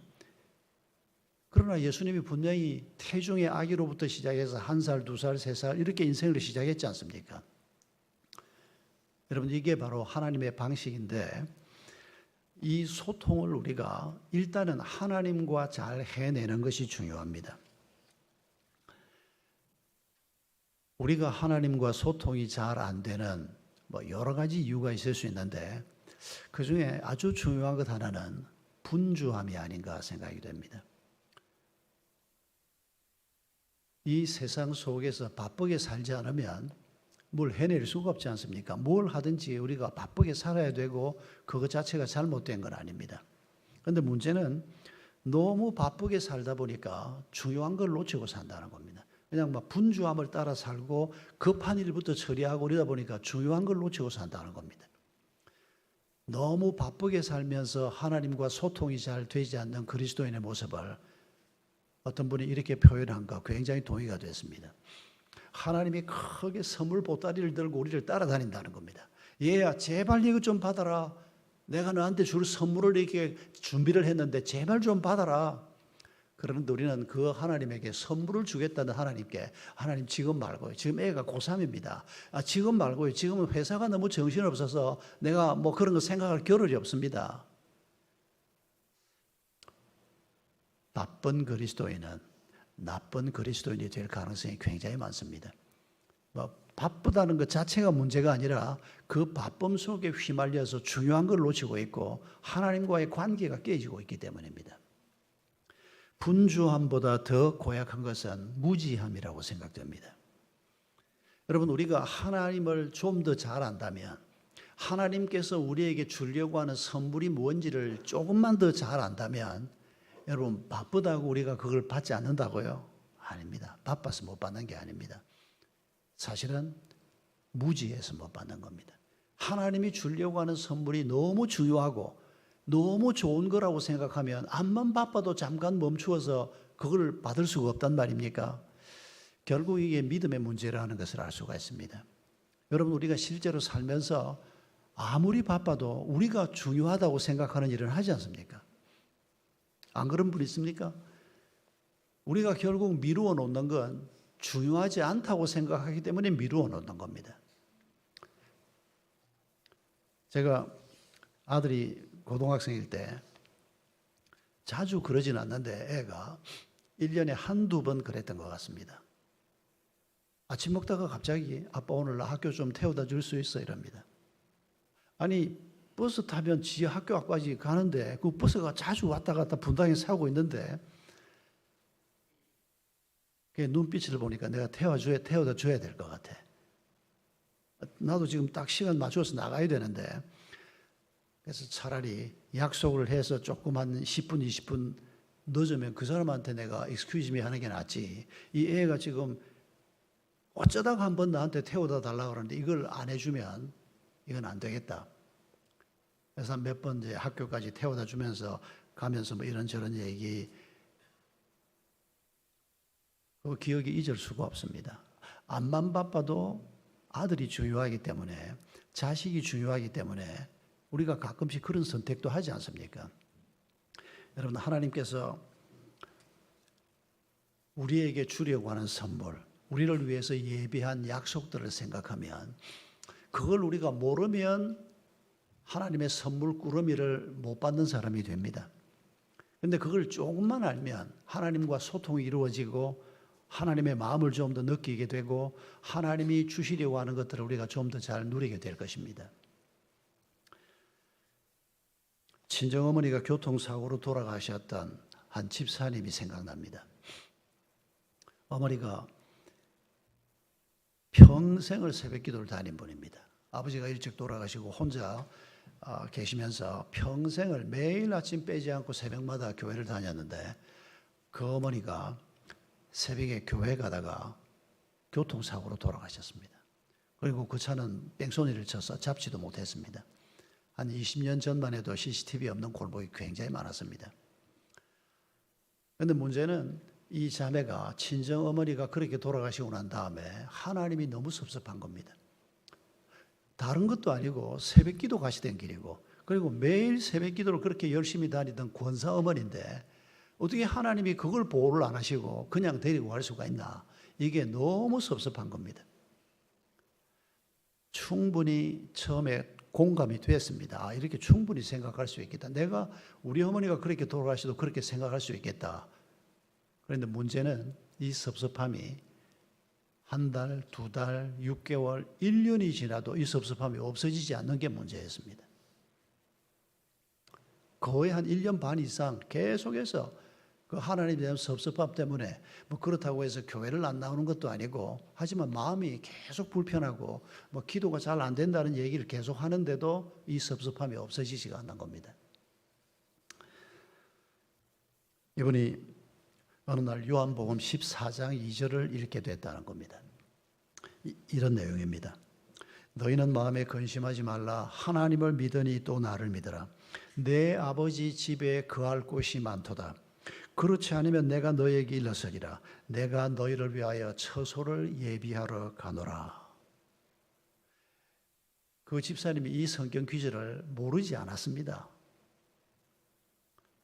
그러나 예수님이 분명히 태중의 아기로부터 시작해서 1살, 2살, 3살 이렇게 인생을 시작했지 않습니까? 여러분, 이게 바로 하나님의 방식인데 이 소통을 우리가 일단은 하나님과 잘 해내는 것이 중요합니다. 우리가 하나님과 소통이 잘 안 되는 여러 가지 이유가 있을 수 있는데 그 중에 아주 중요한 것 하나는 분주함이 아닌가 생각이 됩니다. 이 세상 속에서 바쁘게 살지 않으면 뭘 해낼 수가 없지 않습니까? 뭘 하든지 우리가 바쁘게 살아야 되고 그것 자체가 잘못된 건 아닙니다. 그런데 문제는 너무 바쁘게 살다 보니까 중요한 걸 놓치고 산다는 겁니다. 그냥 분주함을 따라 살고 급한 일부터 처리하고 이러다 보니까 중요한 걸 놓치고 산다는 겁니다. 너무 바쁘게 살면서 하나님과 소통이 잘 되지 않는 그리스도인의 모습을 어떤 분이 이렇게 표현한 거 굉장히 동의가 됐습니다. 하나님이 크게 선물 보따리를 들고 우리를 따라다닌다는 겁니다. 얘야, 제발 이거 좀 받아라. 내가 너한테 줄 선물을 이렇게 준비를 했는데 제발 좀 받아라. 그런데 우리는 그 하나님에게 선물을 주겠다는 하나님께 하나님 지금 말고요. 지금 애가 고3입니다. 지금 말고요. 지금은 회사가 너무 정신없어서 내가 그런 거 생각할 겨를이 없습니다. 나쁜 그리스도인은 나쁜 그리스도인이 될 가능성이 굉장히 많습니다. 바쁘다는 것 자체가 문제가 아니라 그 바쁨 속에 휘말려서 중요한 걸 놓치고 있고 하나님과의 관계가 깨지고 있기 때문입니다. 분주함보다 더 고약한 것은 무지함이라고 생각됩니다. 여러분, 우리가 하나님을 좀 더 잘 안다면 하나님께서 우리에게 주려고 하는 선물이 뭔지를 조금만 더 잘 안다면 여러분, 바쁘다고 우리가 그걸 받지 않는다고요? 아닙니다. 바빠서 못 받는 게 아닙니다. 사실은 무지해서 못 받는 겁니다. 하나님이 주려고 하는 선물이 너무 중요하고 너무 좋은 거라고 생각하면 암만 바빠도 잠깐 멈추어서 그걸 받을 수가 없단 말입니까? 결국 이게 믿음의 문제라는 것을 알 수가 있습니다. 여러분, 우리가 실제로 살면서 아무리 바빠도 우리가 중요하다고 생각하는 일을 하지 않습니까? 안 그런 분 있습니까? 우리가 결국 미루어 놓는 건 중요하지 않다고 생각하기 때문에 미루어 놓는 겁니다. 제가 아들이 고등학생일 때 자주 그러진 않는데 애가 1년에 한두 번 그랬던 것 같습니다. 아침 먹다가 갑자기 아빠 오늘 나 학교 좀 태워다 줄 수 있어 이럽니다. 아니 버스 타면 지 학교 앞까지 가는데 그 버스가 자주 왔다 갔다 분당에 서고 있는데 그 눈빛을 보니까 내가 태워다 줘야 될 것 같아. 나도 지금 딱 시간 맞춰서 나가야 되는데, 그래서 차라리 약속을 해서 조금 한 10분, 20분 늦으면 그 사람한테 내가 excuse me 하는 게 낫지. 이 애가 지금 어쩌다가 한번 나한테 태워다 달라고 그러는데 이걸 안 해주면 이건 안 되겠다. 그래서 몇 번 이제 학교까지 태워다 주면서 가면서 뭐 이런저런 얘기, 그 기억이 잊을 수가 없습니다. 암만 바빠도 아들이 중요하기 때문에, 자식이 중요하기 때문에 우리가 가끔씩 그런 선택도 하지 않습니까? 여러분, 하나님께서 우리에게 주려고 하는 선물, 우리를 위해서 예비한 약속들을 생각하면 그걸 우리가 모르면 하나님의 선물 꾸러미를 못 받는 사람이 됩니다. 그런데 그걸 조금만 알면 하나님과 소통이 이루어지고 하나님의 마음을 좀 더 느끼게 되고 하나님이 주시려고 하는 것들을 우리가 좀 더 잘 누리게 될 것입니다. 친정어머니가 교통사고로 돌아가셨던 한 집사님이 생각납니다. 어머니가 평생을 새벽기도를 다닌 분입니다. 아버지가 일찍 돌아가시고 혼자 계시면서 평생을 매일 아침 빼지 않고 새벽마다 교회를 다녔는데, 그 어머니가 새벽에 교회 가다가 교통사고로 돌아가셨습니다. 그리고 그 차는 뺑소니를 쳐서 잡지도 못했습니다. 한 20년 전만 해도 CCTV 없는 골목이 굉장히 많았습니다. 그런데 문제는 이 자매가, 친정어머니가 그렇게 돌아가시고 난 다음에 하나님이 너무 섭섭한 겁니다. 다른 것도 아니고 새벽기도 가시던 길이고, 그리고 매일 새벽기도를 그렇게 열심히 다니던 권사 어머니인데 어떻게 하나님이 그걸 보호를 안 하시고 그냥 데리고 갈 수가 있나. 이게 너무 섭섭한 겁니다. 충분히 처음에 공감이 됐습니다. 아, 이렇게 충분히 생각할 수 있겠다. 내가 우리 어머니가 그렇게 돌아가셔도 그렇게 생각할 수 있겠다. 그런데 문제는 이 섭섭함이 한 달, 두 달, 6개월, 1년이 지나도 이 섭섭함이 없어지지 않는 게 문제였습니다. 거의 한 1년 반 이상 계속해서 그 하나님에 대한 섭섭함 때문에, 뭐 그렇다고 해서 교회를 안 나오는 것도 아니고, 하지만 마음이 계속 불편하고 뭐 기도가 잘 안 된다는 얘기를 계속 하는데도 이 섭섭함이 없어지지가 않는 겁니다. 이분이 어느 날 요한복음 14장 2절을 읽게 됐다는 겁니다. 이런 내용입니다. 너희는 마음에 근심하지 말라. 하나님을 믿으니 또 나를 믿으라. 내 아버지 집에 거할 곳이 많도다. 그렇지 않으면 내가 너에게 일러서리라. 내가 너희를 위하여 처소를 예비하러 가노라. 그 집사님이 이 성경 구절을 모르지 않았습니다.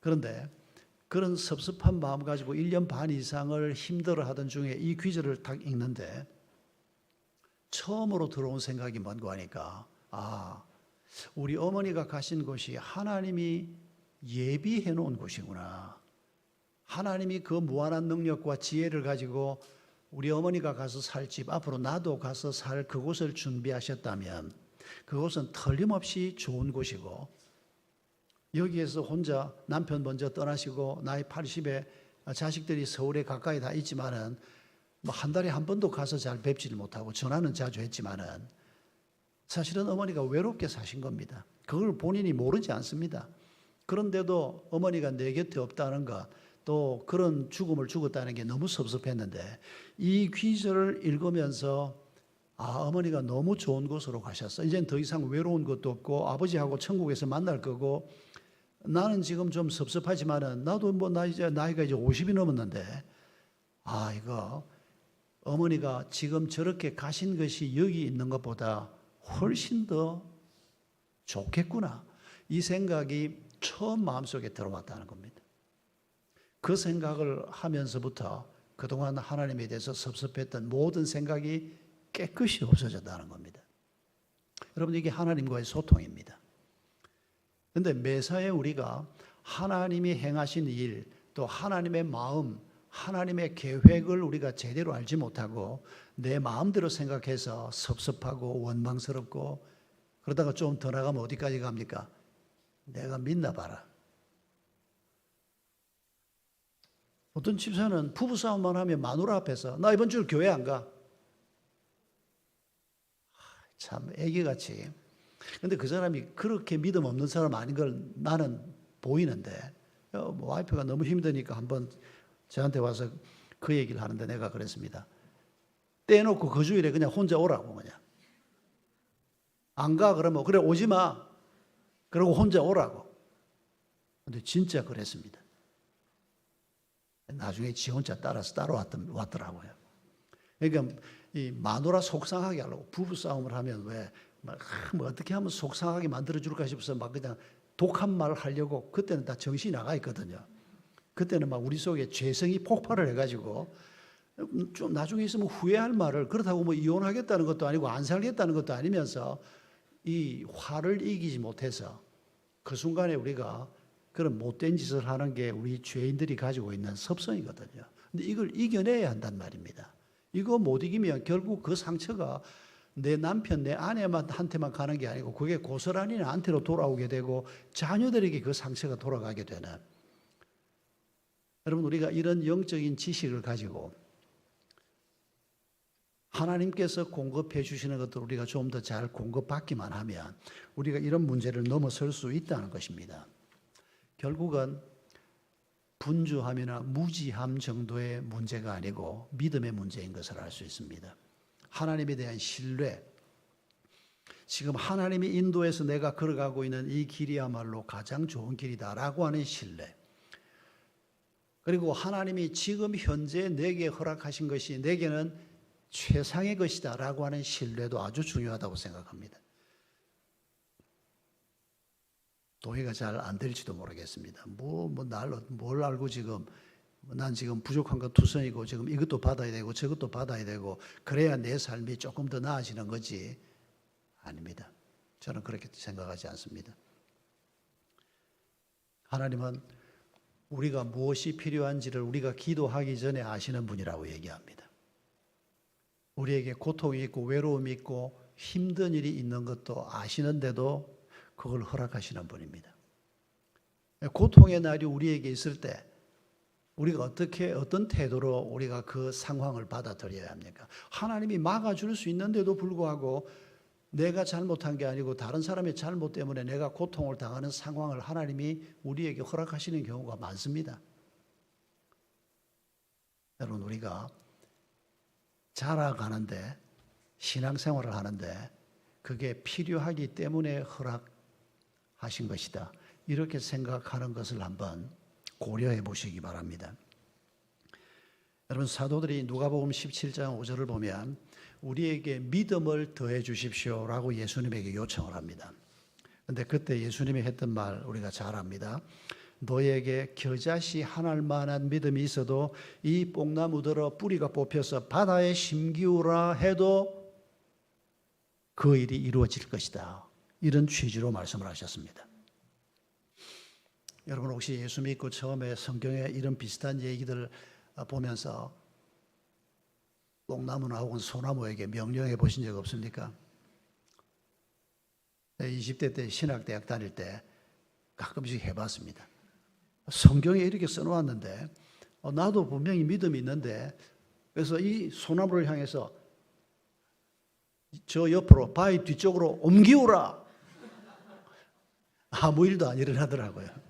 그런데 그런 섭섭한 마음 가지고 1년 반 이상을 힘들어하던 중에 이 구절을 딱 읽는데 처음으로 들어온 생각이 뭔가 하니까, 아, 우리 어머니가 가신 곳이 하나님이 예비해 놓은 곳이구나. 하나님이 그 무한한 능력과 지혜를 가지고 우리 어머니가 가서 살 집, 앞으로 나도 가서 살 그곳을 준비하셨다면 그곳은 틀림없이 좋은 곳이고, 여기에서 혼자 남편 먼저 떠나시고 나이 80에 자식들이 서울에 가까이 다 있지만은 뭐 한 달에 한 번도 가서 잘 뵙지를 못하고 전화는 자주 했지만은 사실은 어머니가 외롭게 사신 겁니다. 그걸 본인이 모르지 않습니다. 그런데도 어머니가 내 곁에 없다는 것, 또 그런 죽음을 죽었다는 게 너무 섭섭했는데 이 귀절을 읽으면서, 아, 어머니가 너무 좋은 곳으로 가셨어. 이제는 더 이상 외로운 것도 없고 아버지하고 천국에서 만날 거고, 나는 지금 좀 섭섭하지만은 나도 뭐 나이가 이제 50이 넘었는데, 아, 이거 어머니가 지금 저렇게 가신 것이 여기 있는 것보다 훨씬 더 좋겠구나. 이 생각이 처음 마음속에 들어왔다는 겁니다. 그 생각을 하면서부터 그동안 하나님에 대해서 섭섭했던 모든 생각이 깨끗이 없어졌다는 겁니다. 여러분, 이게 하나님과의 소통입니다. 그런데 매사에 우리가 하나님이 행하신 일, 또 하나님의 마음, 하나님의 계획을 우리가 제대로 알지 못하고 내 마음대로 생각해서 섭섭하고 원망스럽고, 그러다가 좀 더 나가면 어디까지 갑니까? 내가 믿나 봐라. 어떤 집사는 부부싸움만 하면 마누라 앞에서 나 이번 주 교회 안 가. 참 애기같이. 근데 그 사람이 그렇게 믿음 없는 사람 아닌 걸 나는 보이는데 와이프가 너무 힘드니까 한번 저한테 와서 그 얘기를 하는데 내가 그랬습니다. 떼놓고 그 주일에 그냥 혼자 오라고 그냥. 안 가 그러면 그래 오지 마. 그러고 혼자 오라고. 근데 진짜 그랬습니다. 나중에 지 혼자 따라서 따라왔더라고요. 그러니까 이 마누라 속상하게 하려고 부부싸움을 하면 왜 뭐 어떻게 하면 속상하게 만들어줄까 싶어서 막 그냥 독한 말 하려고 그때는 다 정신이 나가 있거든요. 그때는 막 우리 속에 죄성이 폭발을 해가지고 좀 나중에 있으면 후회할 말을 그렇다고 뭐 이혼하겠다는 것도 아니고 안 살겠다는 것도 아니면서 이 화를 이기지 못해서 그 순간에 우리가 그런 못된 짓을 하는 게 우리 죄인들이 가지고 있는 습성이거든요. 근데 이걸 이겨내야 한단 말입니다. 이거 못 이기면 결국 그 상처가 내 남편, 내 아내한테만 가는 게 아니고 그게 고스란히 나한테로 돌아오게 되고 자녀들에게 그 상처가 돌아가게 되는. 여러분 우리가 이런 영적인 지식을 가지고 하나님께서 공급해 주시는 것들 우리가 좀 더 잘 공급받기만 하면 우리가 이런 문제를 넘어설 수 있다는 것입니다. 결국은 분주함이나 무지함 정도의 문제가 아니고 믿음의 문제인 것을 알 수 있습니다. 하나님에 대한 신뢰, 지금 하나님이 인도해서 내가 걸어가고 있는 이 길이야말로 가장 좋은 길이다라고 하는 신뢰, 그리고 하나님이 지금 현재 내게 허락하신 것이 내게는 최상의 것이다라고 하는 신뢰도 아주 중요하다고 생각합니다. 동의가 잘 안 될지도 모르겠습니다. 뭘 알고 지금 난 지금 부족한 것 투성이고 지금 이것도 받아야 되고 저것도 받아야 되고 그래야 내 삶이 조금 더 나아지는 거지. 아닙니다. 저는 그렇게 생각하지 않습니다. 하나님은 우리가 무엇이 필요한지를 우리가 기도하기 전에 아시는 분이라고 얘기합니다. 우리에게 고통이 있고 외로움이 있고 힘든 일이 있는 것도 아시는데도 그걸 허락하시는 분입니다. 고통의 날이 우리에게 있을 때 우리가 어떤 태도로 우리가 그 상황을 받아들여야 합니까? 하나님이 막아줄 수 있는데도 불구하고 내가 잘못한 게 아니고 다른 사람의 잘못 때문에 내가 고통을 당하는 상황을 하나님이 우리에게 허락하시는 경우가 많습니다. 여러분 우리가 자라가는데 신앙생활을 하는데 그게 필요하기 때문에 허락하신 것이다. 이렇게 생각하는 것을 한번 고려해 보시기 바랍니다. 여러분 사도들이 누가복음 17장 5절을 보면 우리에게 믿음을 더해 주십시오라고 예수님에게 요청을 합니다. 그런데 그때 예수님이 했던 말 우리가 잘 압니다. 너에게 겨자씨 한 알만한 믿음이 있어도 이 뽕나무 들어 뿌리가 뽑혀서 바다에 심기우라 해도 그 일이 이루어질 것이다. 이런 취지로 말씀을 하셨습니다. 여러분 혹시 예수 믿고 처음에 성경에 이런 비슷한 얘기들 보면서 뽕나무나 혹은 소나무에게 명령해 보신 적 없습니까? 20대 때 신학대학 다닐 때 가끔씩 해봤습니다. 성경에 이렇게 써놓았는데 나도 분명히 믿음이 있는데 그래서 이 소나무를 향해서 저 옆으로 바위 뒤쪽으로 옮기우라. 아무 일도 안 일어나더라고요.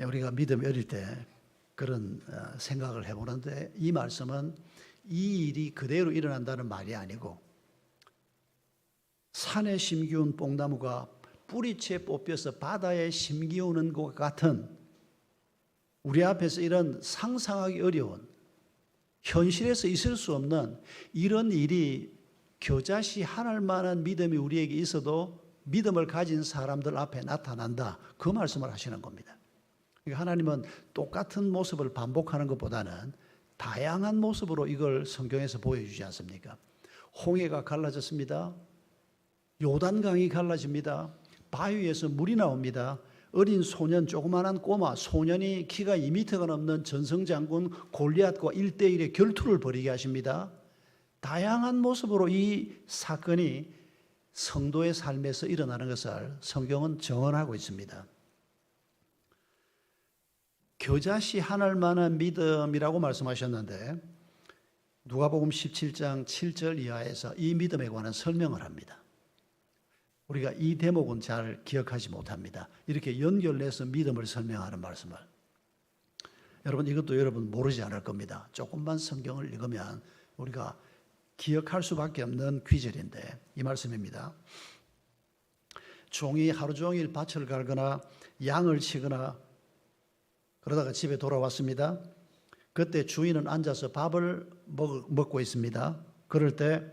우리가 믿음이 어릴 때 그런 생각을 해보는데 이 말씀은 이 일이 그대로 일어난다는 말이 아니고 산에 심기운 뽕나무가 뿌리채 뽑혀서 바다에 심기우는 것 같은 우리 앞에서 이런 상상하기 어려운 현실에서 있을 수 없는 이런 일이 겨자씨 한 알만한 믿음이 우리에게 있어도 믿음을 가진 사람들 앞에 나타난다. 그 말씀을 하시는 겁니다. 그러니까 하나님은 똑같은 모습을 반복하는 것보다는 다양한 모습으로 이걸 성경에서 보여주지 않습니까? 홍해가 갈라졌습니다. 요단강이 갈라집니다. 바위에서 물이 나옵니다. 어린 소년, 조그만한 꼬마, 소년이 키가 2m가 넘는 전성장군 골리앗과 1대1의 결투를 벌이게 하십니다. 다양한 모습으로 이 사건이 성도의 삶에서 일어나는 것을 성경은 정언하고 있습니다. 겨자씨 하늘 만한 믿음이라고 말씀하셨는데 누가복음 17장 7절 이하에서 이 믿음에 관한 설명을 합니다. 우리가 이 대목은 잘 기억하지 못합니다. 이렇게 연결해서 믿음을 설명하는 말씀을. 여러분 이것도 여러분 모르지 않을 겁니다. 조금만 성경을 읽으면 우리가 기억할 수밖에 없는 귀절인데 이 말씀입니다. 종이 하루 종일 밭을 갈거나 양을 치거나 그러다가 집에 돌아왔습니다. 그때 주인은 앉아서 밥을 먹고 있습니다. 그럴 때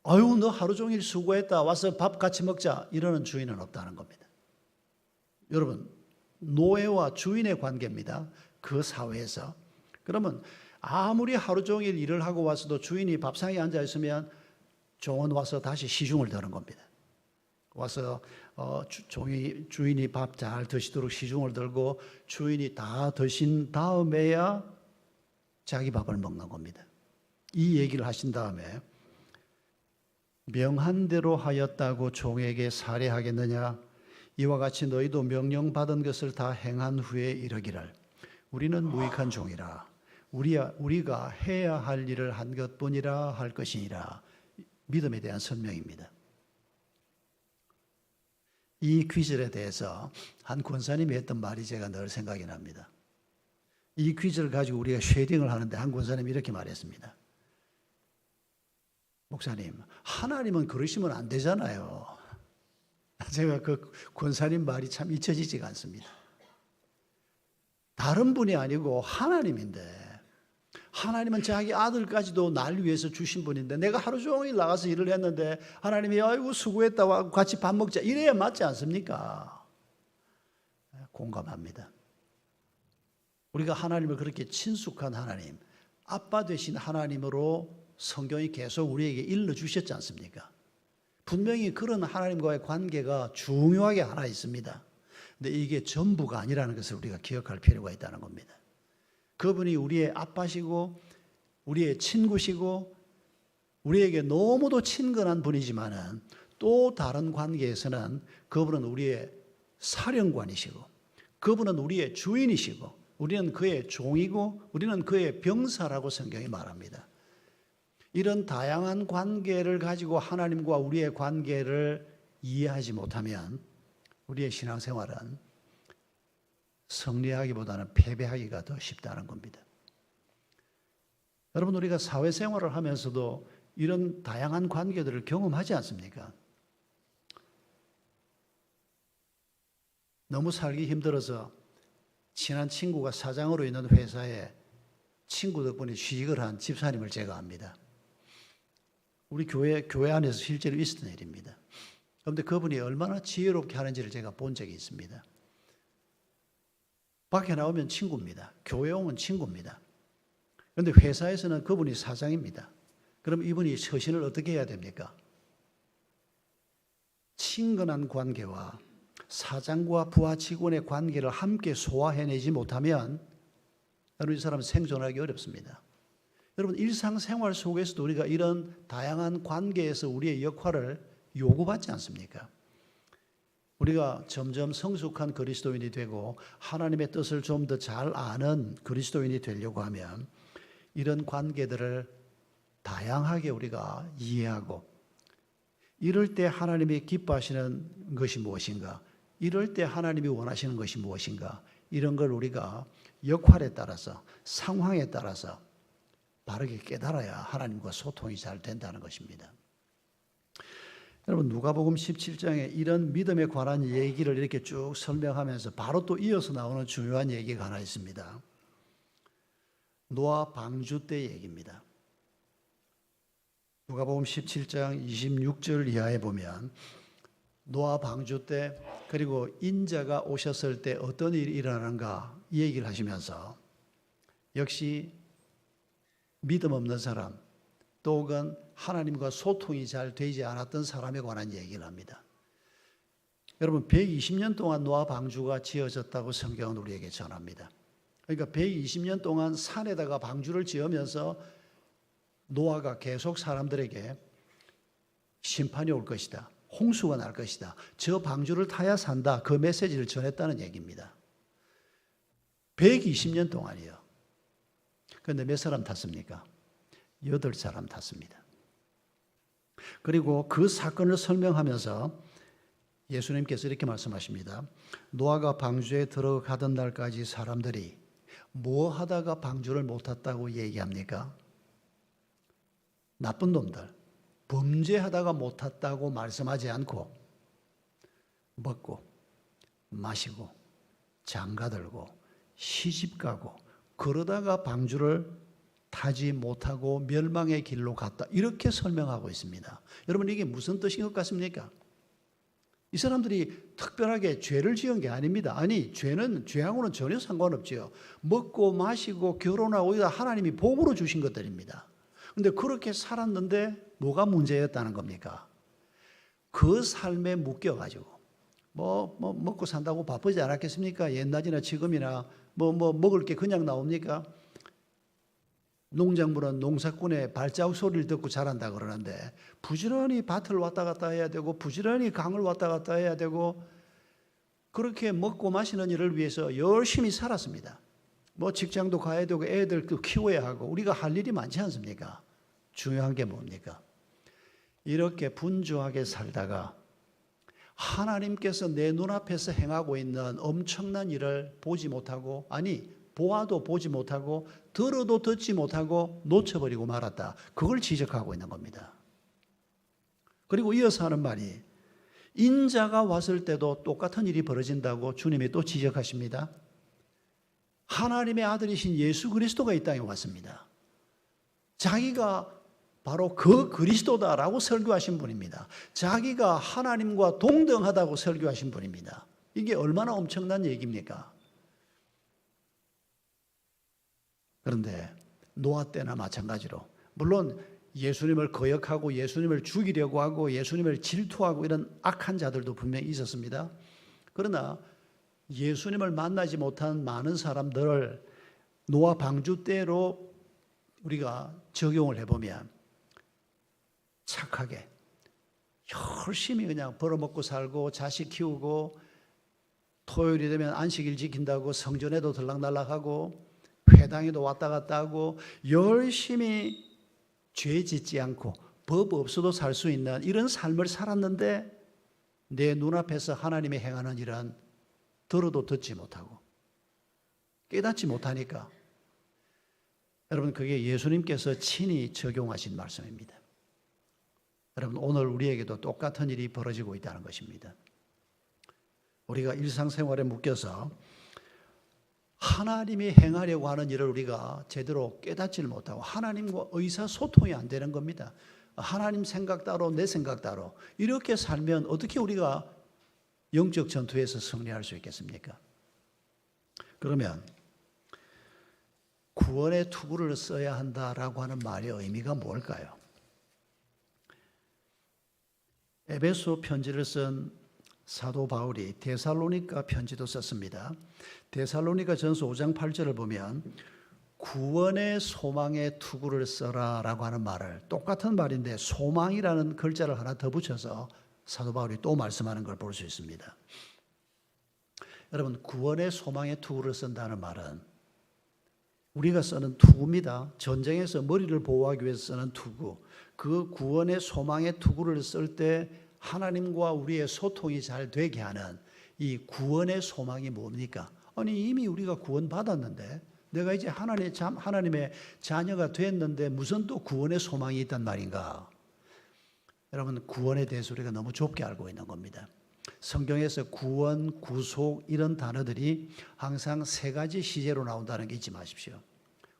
아유 너 하루 종일 수고했다 와서 밥 같이 먹자 이러는 주인은 없다는 겁니다. 여러분 노예와 주인의 관계입니다. 그 사회에서. 그러면 아무리 하루 종일 일을 하고 와서도 주인이 밥상에 앉아 있으면 종은 와서 다시 시중을 드는 겁니다. 와서 주인이 밥 잘 드시도록 시중을 들고 주인이 다 드신 다음에야 자기 밥을 먹는 겁니다. 이 얘기를 하신 다음에 명한 대로 하였다고 종에게 살해하겠느냐? 이와 같이 너희도 명령받은 것을 다 행한 후에 이르기를 우리는 무익한 종이라 우리가 해야 할 일을 한 것뿐이라 할 것이니라. 믿음에 대한 설명입니다. 이 귀절에 대해서 한 권사님이 했던 말이 제가 늘 생각이 납니다. 이 귀절을 가지고 우리가 쉐딩을 하는데 한 권사님이 이렇게 말했습니다. 목사님, 하나님은 그러시면 안 되잖아요. 제가 그 권사님 말이 참 잊혀지지가 않습니다. 다른 분이 아니고 하나님인데 하나님은 자기 아들까지도 날 위해서 주신 분인데 내가 하루 종일 나가서 일을 했는데 하나님이 아이고 수고했다고 같이 밥 먹자 이래야 맞지 않습니까? 공감합니다. 우리가 하나님을 그렇게 친숙한 하나님, 아빠 되신 하나님으로 성경이 계속 우리에게 일러주셨지 않습니까? 분명히 그런 하나님과의 관계가 중요하게 하나 있습니다. 근데 이게 전부가 아니라는 것을 우리가 기억할 필요가 있다는 겁니다. 그분이 우리의 아빠시고 우리의 친구시고 우리에게 너무도 친근한 분이지만은 또 다른 관계에서는 그분은 우리의 사령관이시고 그분은 우리의 주인이시고 우리는 그의 종이고 우리는 그의 병사라고 성경이 말합니다. 이런 다양한 관계를 가지고 하나님과 우리의 관계를 이해하지 못하면 우리의 신앙생활은 승리하기보다는 패배하기가 더 쉽다는 겁니다. 여러분 우리가 사회생활을 하면서도 이런 다양한 관계들을 경험하지 않습니까? 너무 살기 힘들어서 친한 친구가 사장으로 있는 회사에 친구 덕분에 취직을 한 집사님을 제가 압니다. 우리 교회 안에서 실제로 있었던 일입니다. 그런데 그분이 얼마나 지혜롭게 하는지를 제가 본 적이 있습니다. 밖에 나오면 친구입니다. 교회 오면 친구입니다. 그런데 회사에서는 그분이 사장입니다. 그럼 이분이 처신을 어떻게 해야 됩니까? 친근한 관계와 사장과 부하 직원의 관계를 함께 소화해내지 못하면 여러분 이 사람은 생존하기 어렵습니다. 여러분 일상생활 속에서도 우리가 이런 다양한 관계에서 우리의 역할을 요구받지 않습니까? 우리가 점점 성숙한 그리스도인이 되고 하나님의 뜻을 좀 더 잘 아는 그리스도인이 되려고 하면 이런 관계들을 다양하게 우리가 이해하고 이럴 때 하나님이 기뻐하시는 것이 무엇인가? 이럴 때 하나님이 원하시는 것이 무엇인가? 이런 걸 우리가 역할에 따라서 상황에 따라서 바르게 깨달아야 하나님과 소통이 잘 된다는 것입니다. 여러분 누가복음 17장에 이런 믿음에 관한 얘기를 이렇게 쭉 설명하면서 바로 또 이어서 나오는 중요한 얘기가 하나 있습니다. 노아 방주 때 얘기입니다. 누가복음 17장 26절 이하에 보면 노아 방주 때 그리고 인자가 오셨을 때 어떤 일이 일어나는가 이 얘기를 하시면서 역시 믿음 없는 사람 또 혹은 하나님과 소통이 잘 되지 않았던 사람에 관한 얘기를 합니다. 여러분 120년 동안 노아 방주가 지어졌다고 성경은 우리에게 전합니다. 그러니까 120년 동안 산에다가 방주를 지으면서 노아가 계속 사람들에게 심판이 올 것이다. 홍수가 날 것이다. 저 방주를 타야 산다. 그 메시지를 전했다는 얘기입니다. 120년 동안이요. 그런데 몇 사람 탔습니까? 8사람 탔습니다. 그리고 그 사건을 설명하면서 예수님께서 이렇게 말씀하십니다. 노아가 방주에 들어가던 날까지 사람들이 뭐 하다가 방주를 못 탔다고 얘기합니까? 나쁜 놈들, 범죄하다가 못 탔다고 말씀하지 않고 먹고 마시고 장가들고 시집가고 그러다가 방주를 타지 못하고 멸망의 길로 갔다, 이렇게 설명하고 있습니다. 여러분, 이게 무슨 뜻인 것 같습니까? 이 사람들이 특별하게 죄를 지은 게 아닙니다. 아니, 죄하고는 전혀 상관없지요. 먹고 마시고 결혼하고 이다 하나님이 복으로 주신 것들입니다. 근데 그렇게 살았는데 뭐가 문제였다는 겁니까? 그 삶에 묶여가지고 먹고 산다고 바쁘지 않았겠습니까? 옛날이나 지금이나 먹을 게 그냥 나옵니까? 농작물은 농사꾼의 발자국 소리를 듣고 자란다 그러는데 부지런히 밭을 왔다 갔다 해야 되고 부지런히 강을 왔다 갔다 해야 되고 그렇게 먹고 마시는 일을 위해서 열심히 살았습니다. 직장도 가야 되고 애들도 키워야 하고 우리가 할 일이 많지 않습니까? 중요한 게 뭡니까? 이렇게 분주하게 살다가 하나님께서 내 눈앞에서 행하고 있는 엄청난 일을 보지 못하고, 아니 보아도 보지 못하고 들어도 듣지 못하고 놓쳐버리고 말았다. 그걸 지적하고 있는 겁니다. 그리고 이어서 하는 말이 인자가 왔을 때도 똑같은 일이 벌어진다고 주님이 또 지적하십니다. 하나님의 아들이신 예수 그리스도가 이 땅에 왔습니다. 자기가 바로 그 그리스도다라고 설교하신 분입니다. 자기가 하나님과 동등하다고 설교하신 분입니다. 이게 얼마나 엄청난 얘기입니까? 그런데 노아 때나 마찬가지로 물론 예수님을 거역하고 예수님을 죽이려고 하고 예수님을 질투하고 이런 악한 자들도 분명히 있었습니다. 그러나 예수님을 만나지 못한 많은 사람들을 노아 방주 때로 우리가 적용을 해보면 착하게 열심히 그냥 벌어먹고 살고 자식 키우고 토요일이 되면 안식일 지킨다고 성전에도 들락날락하고 회당에도 왔다 갔다 하고 열심히 죄 짓지 않고 법 없어도 살 수 있는 이런 삶을 살았는데 내 눈앞에서 하나님이 행하는 일은 들어도 듣지 못하고 깨닫지 못하니까 여러분, 그게 예수님께서 친히 적용하신 말씀입니다. 여러분, 오늘 우리에게도 똑같은 일이 벌어지고 있다는 것입니다. 우리가 일상생활에 묶여서 하나님이 행하려고 하는 일을 우리가 제대로 깨닫지를 못하고 하나님과 의사소통이 안 되는 겁니다. 하나님 생각 따로 내 생각 따로 이렇게 살면 어떻게 우리가 영적 전투에서 승리할 수 있겠습니까? 그러면 구원의 투구를 써야 한다라고 하는 말의 의미가 뭘까요? 에베소 편지를 쓴 사도 바울이 데살로니가 편지도 썼습니다. 데살로니가 전서 5장 8절을 보면 구원의 소망의 투구를 써라라고 하는 말을, 똑같은 말인데 소망이라는 글자를 하나 더 붙여서 사도 바울이 또 말씀하는 걸 볼 수 있습니다. 여러분, 구원의 소망의 투구를 쓴다는 말은 우리가 쓰는 투구입니다. 전쟁에서 머리를 보호하기 위해서 쓰는 투구. 그 구원의 소망의 투구를 쓸 때 하나님과 우리의 소통이 잘 되게 하는 이 구원의 소망이 뭡니까? 아니, 이미 우리가 구원받았는데 내가 이제 하나님의 자녀가 됐는데 무슨 또 구원의 소망이 있단 말인가? 여러분, 구원에 대해서 우리가 너무 좁게 알고 있는 겁니다. 성경에서 구원, 구속 이런 단어들이 항상 세 가지 시제로 나온다는 게 잊지 마십시오.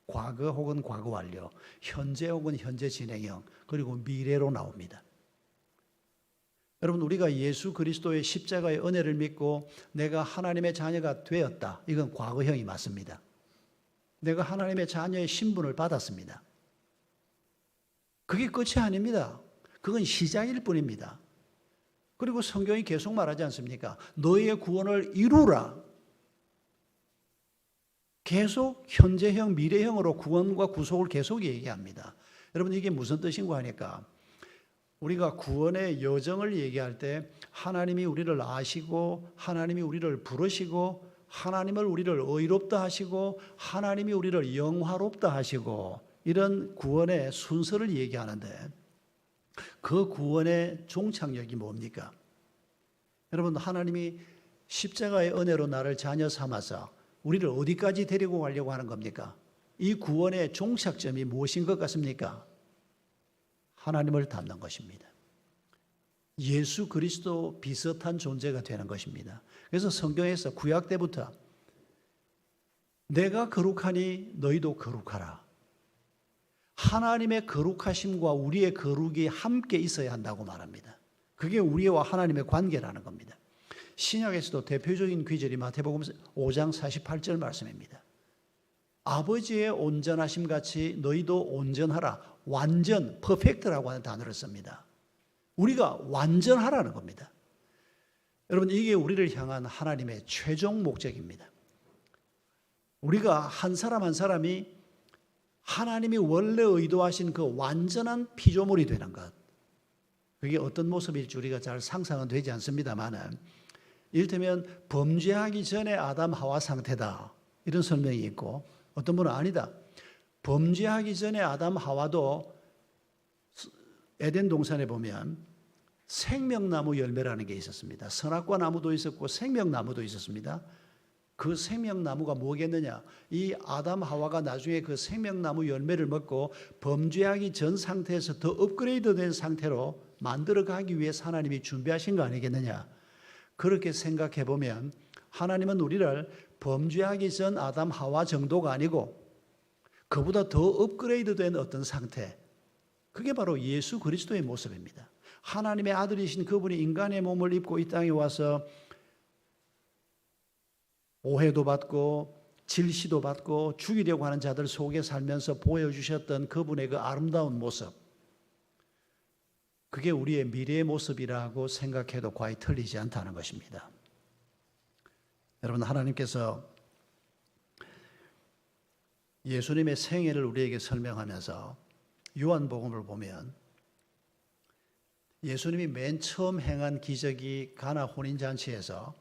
과거 혹은 과거 완료, 현재 혹은 현재 진행형, 그리고 미래로 나옵니다. 여러분, 우리가 예수 그리스도의 십자가의 은혜를 믿고 내가 하나님의 자녀가 되었다. 이건 과거형이 맞습니다. 내가 하나님의 자녀의 신분을 받았습니다. 그게 끝이 아닙니다. 그건 시작일 뿐입니다. 그리고 성경이 계속 말하지 않습니까? 너희의 구원을 이루라. 계속 현재형, 미래형으로 구원과 구속을 계속 얘기합니다. 여러분, 이게 무슨 뜻인가 하니까 우리가 구원의 여정을 얘기할 때 하나님이 우리를 아시고 하나님이 우리를 부르시고 하나님을 우리를 의롭다 하시고 하나님이 우리를 영화롭다 하시고 이런 구원의 순서를 얘기하는데 그 구원의 종착역이 뭡니까? 여러분, 하나님이 십자가의 은혜로 나를 자녀 삼아서 우리를 어디까지 데리고 가려고 하는 겁니까? 이 구원의 종착점이 무엇인 것 같습니까? 하나님을 닮는 것입니다. 예수 그리스도 비슷한 존재가 되는 것입니다. 그래서 성경에서 구약 때부터 내가 거룩하니 너희도 거룩하라. 하나님의 거룩하심과 우리의 거룩이 함께 있어야 한다고 말합니다. 그게 우리와 하나님의 관계라는 겁니다. 신약에서도 대표적인 귀절이 마태복음 5장 48절 말씀입니다. 아버지의 온전하심 같이 너희도 온전하라. 완전, 퍼펙트라고 하는 단어를 씁니다. 우리가 완전하라는 겁니다. 여러분, 이게 우리를 향한 하나님의 최종 목적입니다. 우리가 한 사람 한 사람이 하나님이 원래 의도하신 그 완전한 피조물이 되는 것, 그게 어떤 모습일지 우리가 잘 상상은 되지 않습니다만, 이를테면 범죄하기 전에 아담 하와 상태다 이런 설명이 있고, 어떤 분은 아니다, 범죄하기 전에 아담 하와도 에덴 동산에 보면 생명나무 열매라는 게 있었습니다. 선악과 나무도 있었고 생명나무도 있었습니다. 그 생명나무가 뭐겠느냐? 이 아담 하와가 나중에 그 생명나무 열매를 먹고 범죄하기 전 상태에서 더 업그레이드된 상태로 만들어 가기 위해 하나님이 준비하신 거 아니겠느냐? 그렇게 생각해 보면 하나님은 우리를 범죄하기 전 아담 하와 정도가 아니고 그보다 더 업그레이드된 어떤 상태, 그게 바로 예수 그리스도의 모습입니다. 하나님의 아들이신 그분이 인간의 몸을 입고 이 땅에 와서 오해도 받고 질시도 받고 죽이려고 하는 자들 속에 살면서 보여주셨던 그분의 그 아름다운 모습, 그게 우리의 미래의 모습이라고 생각해도 과히 틀리지 않다는 것입니다. 여러분, 하나님께서 예수님의 생애를 우리에게 설명하면서 요한복음을 보면 예수님이 맨 처음 행한 기적이 가나 혼인잔치에서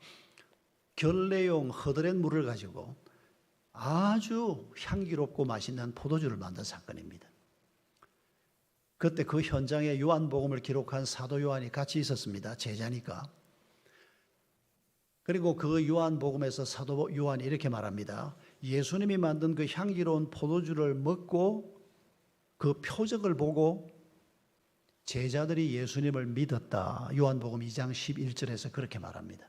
결례용 허드렛 물을 가지고 아주 향기롭고 맛있는 포도주를 만든 사건입니다. 그때 그 현장에 요한복음을 기록한 사도 요한이 같이 있었습니다. 제자니까. 그리고 그 요한복음에서 사도 요한이 이렇게 말합니다. 예수님이 만든 그 향기로운 포도주를 먹고 그 표적을 보고 제자들이 예수님을 믿었다. 요한복음 2장 11절에서 그렇게 말합니다.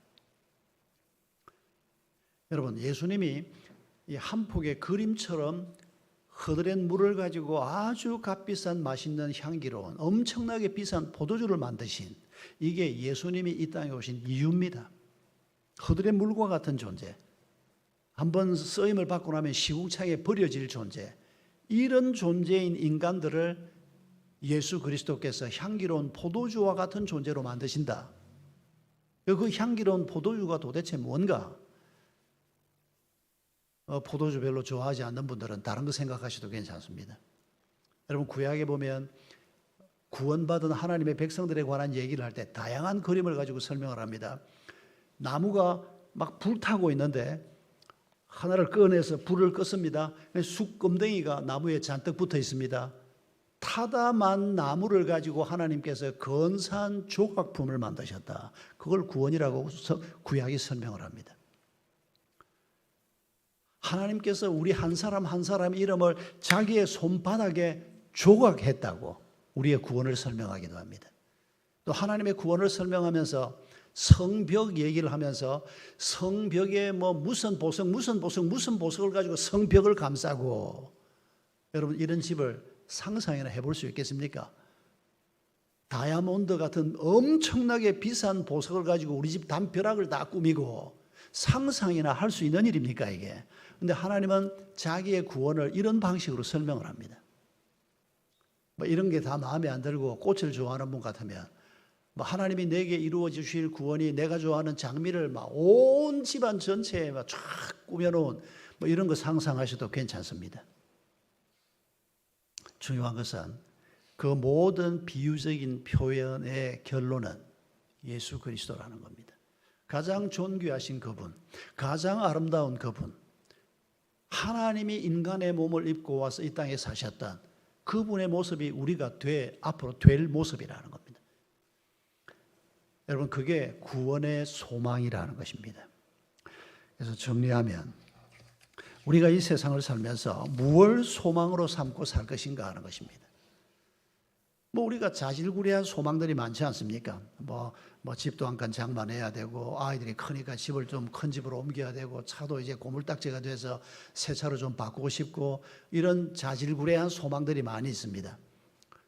여러분, 예수님이 이 한 폭의 그림처럼 허드렛 물을 가지고 아주 값비싼 맛있는 향기로운 엄청나게 비싼 포도주를 만드신, 이게 예수님이 이 땅에 오신 이유입니다. 허드렛 물과 같은 존재, 한번 쓰임을 받고 나면 시궁창에 버려질 존재, 이런 존재인 인간들을 예수 그리스도께서 향기로운 포도주와 같은 존재로 만드신다. 그 향기로운 포도주가 도대체 뭔가? 포도주 별로 좋아하지 않는 분들은 다른 거 생각하셔도 괜찮습니다. 여러분, 구약에 보면 구원받은 하나님의 백성들에 관한 얘기를 할 때 다양한 그림을 가지고 설명을 합니다. 나무가 막 불타고 있는데 하나를 꺼내서 불을 껐습니다. 숯검댕이가 나무에 잔뜩 붙어 있습니다. 타다만 나무를 가지고 하나님께서 건사한 조각품을 만드셨다. 그걸 구원이라고 구약이 설명을 합니다. 하나님께서 우리 한 사람 한 사람 이름을 자기의 손바닥에 조각했다고 우리의 구원을 설명하기도 합니다. 또 하나님의 구원을 설명하면서 성벽 얘기를 하면서 성벽에 뭐 무슨 보석을 가지고 성벽을 감싸고, 여러분, 이런 집을 상상이나 해볼 수 있겠습니까? 다이아몬드 같은 엄청나게 비싼 보석을 가지고 우리 집 담벼락을 다 꾸미고, 상상이나 할 수 있는 일입니까 이게? 근데 하나님은 자기의 구원을 이런 방식으로 설명을 합니다. 뭐 이런 게 다 마음에 안 들고 꽃을 좋아하는 분 같으면 뭐 하나님이 내게 이루어 주실 구원이 내가 좋아하는 장미를 막 온 집안 전체에 막 쫙 꾸며놓은 뭐 이런 거 상상하셔도 괜찮습니다. 중요한 것은 그 모든 비유적인 표현의 결론은 예수 그리스도라는 겁니다. 가장 존귀하신 그분, 가장 아름다운 그분, 하나님이 인간의 몸을 입고 와서 이 땅에 사셨던 그분의 모습이 우리가 앞으로 될 모습이라는 겁니다. 여러분, 그게 구원의 소망이라는 것입니다. 그래서 정리하면 우리가 이 세상을 살면서 무엇을 소망으로 삼고 살 것인가 하는 것입니다. 우리가 자질구레한 소망들이 많지 않습니까? 집도 한 칸 장만해야 되고, 아이들이 크니까 집을 좀 큰 집으로 옮겨야 되고, 차도 이제 고물딱지가 돼서 새 차로 좀 바꾸고 싶고, 이런 자질구레한 소망들이 많이 있습니다.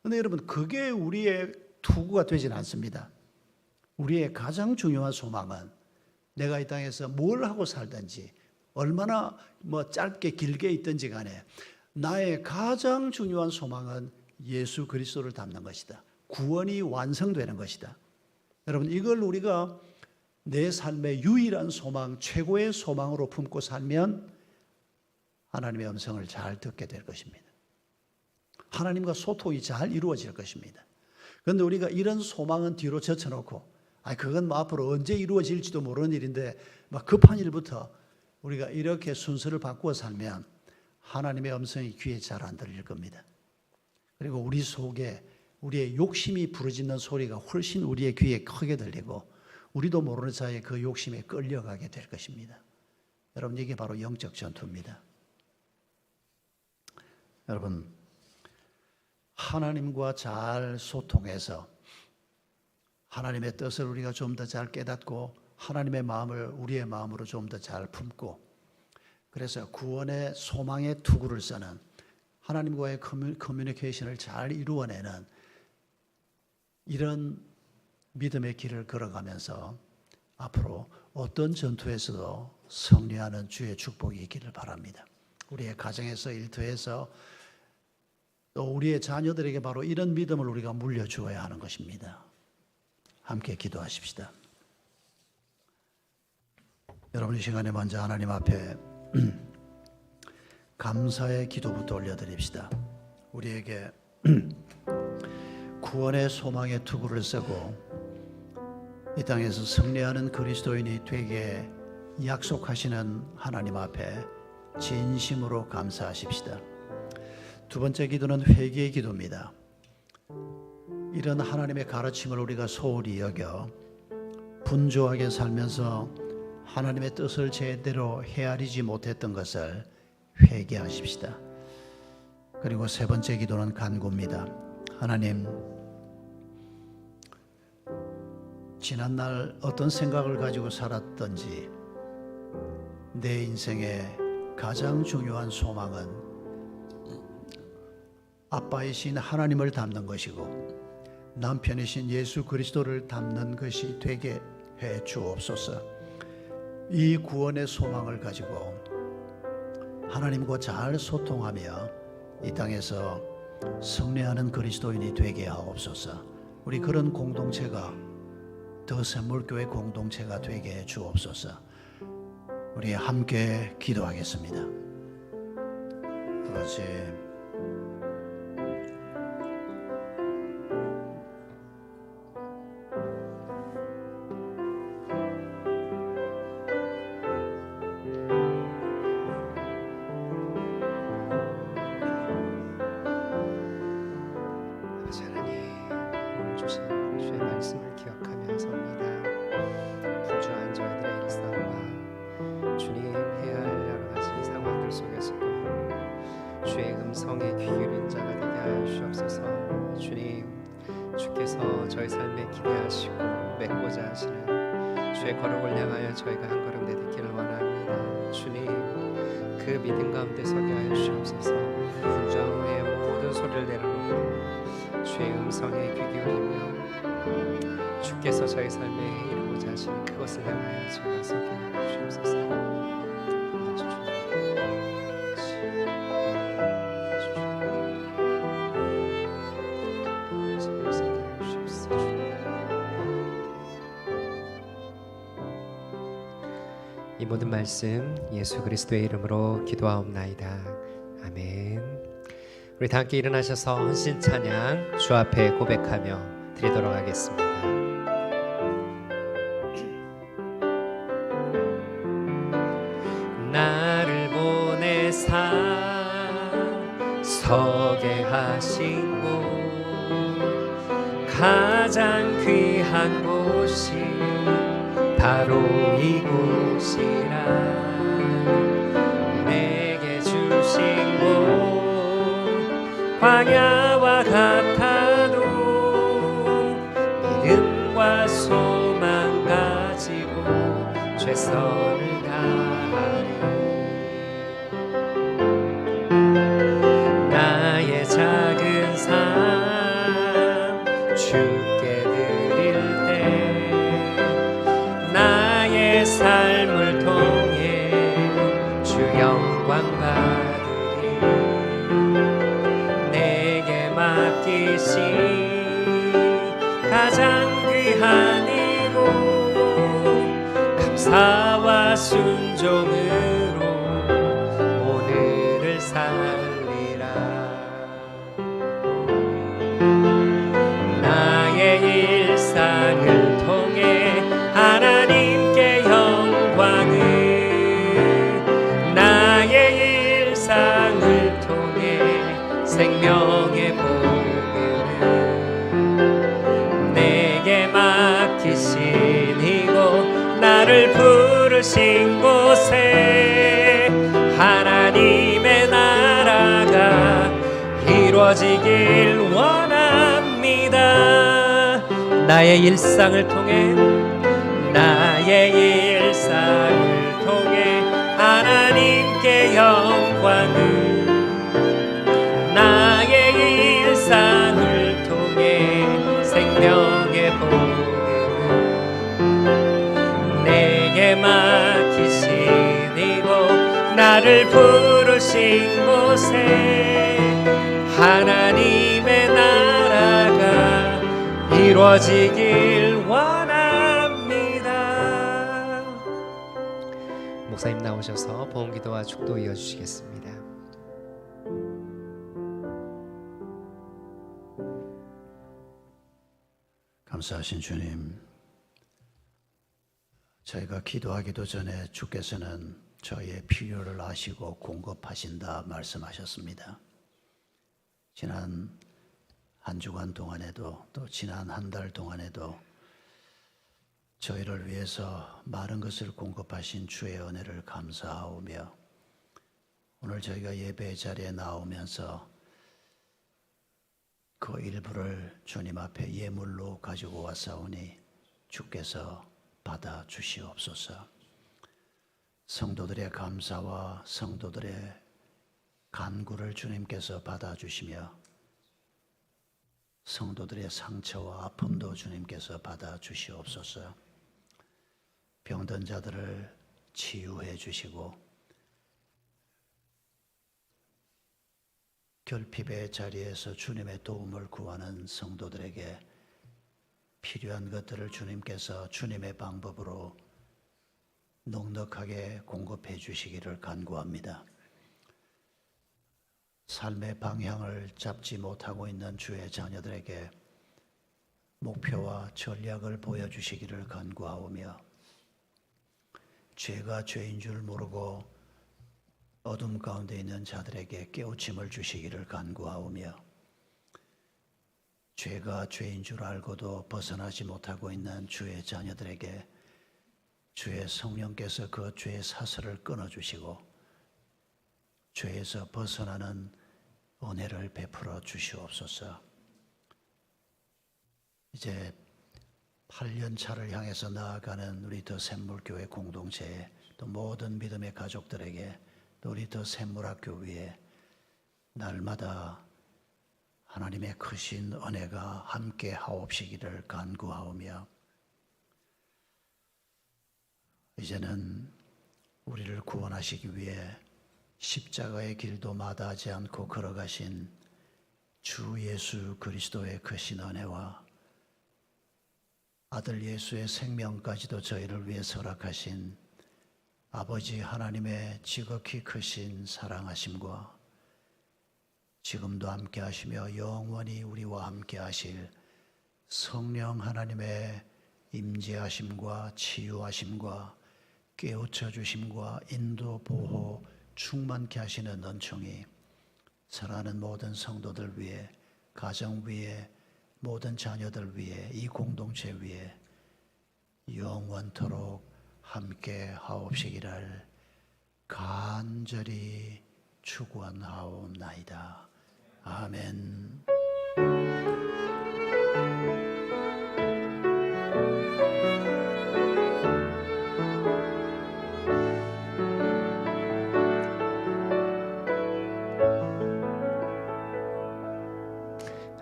그런데 여러분, 그게 우리의 투구가 되지는 않습니다. 우리의 가장 중요한 소망은 내가 이 땅에서 뭘 하고 살든지, 얼마나 짧게 길게 있든지 간에 나의 가장 중요한 소망은 예수 그리스도를 닮는 것이다. 구원이 완성되는 것이다. 여러분, 이걸 우리가 내 삶의 유일한 소망, 최고의 소망으로 품고 살면 하나님의 음성을 잘 듣게 될 것입니다. 하나님과 소통이 잘 이루어질 것입니다. 그런데 우리가 이런 소망은 뒤로 젖혀놓고, 그건 앞으로 언제 이루어질지도 모르는 일인데 급한 일부터 우리가 이렇게 순서를 바꾸어 살면 하나님의 음성이 귀에 잘 안 들릴 겁니다. 그리고 우리 속에 우리의 욕심이 부르짖는 소리가 훨씬 우리의 귀에 크게 들리고, 우리도 모르는 사이에 그 욕심에 끌려가게 될 것입니다. 여러분, 이게 바로 영적 전투입니다. 여러분, 하나님과 잘 소통해서 하나님의 뜻을 우리가 좀 더 잘 깨닫고, 하나님의 마음을 우리의 마음으로 좀 더 잘 품고, 그래서 구원의 소망의 투구를 쓰는, 하나님과의 커뮤니케이션을 잘 이루어내는 이런 믿음의 길을 걸어가면서 앞으로 어떤 전투에서도 승리하는 주의 축복이 있기를 바랍니다. 우리의 가정에서, 일터에서, 또 우리의 자녀들에게 바로 이런 믿음을 우리가 물려주어야 하는 것입니다. 함께 기도하십시다. 여러분, 이 시간에 먼저 하나님 앞에 감사의 기도부터 올려드립시다. 우리에게 구원의 소망의 투구를 쓰고 이 땅에서 승리하는 그리스도인이 되게 약속하시는 하나님 앞에 진심으로 감사하십시다. 두 번째 기도는 회개의 기도입니다. 이런 하나님의 가르침을 우리가 소홀히 여겨 분주하게 살면서 하나님의 뜻을 제대로 헤아리지 못했던 것을 회개하십시다. 그리고 세 번째 기도는 간구입니다. 하나님, 지난날 어떤 생각을 가지고 살았던지 내 인생의 가장 중요한 소망은 아빠이신 하나님을 닮는 것이고 남편이신 예수 그리스도를 닮는 것이 되게 해 주옵소서. 이 구원의 소망을 가지고 하나님과 잘 소통하며 이 땅에서 승리하는 그리스도인이 되게 하옵소서. 우리 그런 공동체가 더 샘물교회 공동체가 되게 해 주옵소서. 우리 함께 기도하겠습니다. 아버지, 주의 음성에 귀 기울인 자가 되게 하여 주옵소서. 주님, 주께서 저희 삶에 기대하시고 맺고자 하시는 주의 걸음을 향하여 저희가 한 걸음 내딛기를 원합니다. 주님, 그 믿음 가운데 서게 하여 주옵소서. 분주한 우리의 모든 소리를 내려놓고 주의 음성에 귀 기울이며 주께서 저희 삶에 이루고자 하시는 그것을 향하여 저희가 서게 하여 주옵소서. 이 모든 말씀 예수 그리스도의 이름으로 기도하옵나이다. 아멘. 우리 다 함께 일어나셔서 헌신 찬양 주 앞에 고백하며 드리도록 하겠습니다. 하신 곳 가장 귀한 곳이 바로 이곳이라 내게 주신 곳 광야와 같아도 믿음과 소망 가지고 최선을 다하리 나의 작은 삶 주께 드릴 때 나의 삶을 통해 주 영광 받으리 내게 맡기신 가장 귀한 이곳 감사와 순종으로 오늘을 살리라 나의 일상을 통해 하나님께 영광을 나의 일상을 통해 생명의 복음을 내게 맡기신 이곳 나를 부르신 곳에 하나님의 나라가 이루어지길 원합니다 나의 일상을 통해 하나님께 영광을 나의 일상을 통해 생명의 복음을 내게 맡기신 이곳 나를 부르신 곳에 하나님의 나라가 이루어지길 원합니다. 목사님 나오셔서 보험기도와 축도 이어주시겠습니다. 감사하신 주님, 저희가 기도하기도 전에 주께서는 저희의 필요를 아시고 공급하신다 말씀하셨습니다. 지난 한 주간 동안에도 또 지난 한 달 동안에도 저희를 위해서 많은 것을 공급하신 주의 은혜를 감사하오며 오늘 저희가 예배 자리에 나오면서 그 일부를 주님 앞에 예물로 가지고 왔사오니 주께서 받아 주시옵소서. 성도들의 감사와 성도들의 간구를 주님께서 받아 주시며 성도들의 상처와 아픔도 주님께서 받아 주시옵소서. 병든 자들을 치유해 주시고 결핍의 자리에서 주님의 도움을 구하는 성도들에게 필요한 것들을 주님께서 주님의 방법으로 넉넉하게 공급해 주시기를 간구합니다. 삶의 방향을 잡지 못하고 있는 주의 자녀들에게 목표와 전략을 보여주시기를 간구하오며 죄가 죄인 줄 모르고 어둠 가운데 있는 자들에게 깨우침을 주시기를 간구하오며 죄가 죄인 줄 알고도 벗어나지 못하고 있는 주의 자녀들에게 주의 성령께서 그 죄의 사슬을 끊어주시고 죄에서 벗어나는 은혜를 베풀어 주시옵소서. 이제 8년 차를 향해서 나아가는 우리 더 샘물교회 공동체에 또 모든 믿음의 가족들에게 또 우리 더 샘물학교 위에 날마다 하나님의 크신 은혜가 함께 하옵시기를 간구하오며 이제는 우리를 구원하시기 위해 십자가의 길도 마다하지 않고 걸어가신 주 예수 그리스도의 크신 은혜와 아들 예수의 생명까지도 저희를 위해 허락하신 아버지 하나님의 지극히 크신 사랑하심과 지금도 함께 하시며 영원히 우리와 함께 하실 성령 하나님의 임재하심과 치유하심과 깨우쳐 주심과 인도 보호 충만케 하시는 은총이 사랑하는 모든 성도들 위해, 가정 위해, 모든 자녀들 위해, 이 공동체 위해 영원토록 함께 하옵시기를 간절히 축원하옵나이다. 아멘.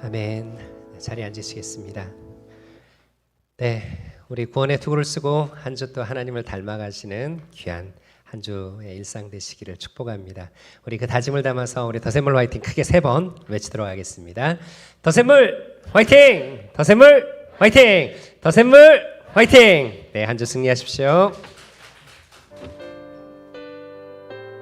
아멘. 자리에 앉으시겠습니다. 네, 우리 구원의 투구를 쓰고 한 주 또 하나님을 닮아가시는 귀한 한 주의 일상 되시기를 축복합니다. 우리 그 다짐을 담아서 우리 더샘물 화이팅 크게 3번 외치도록 하겠습니다. 더샘물 화이팅! 더샘물 화이팅! 더샘물 화이팅! 네, 한 주 승리하십시오.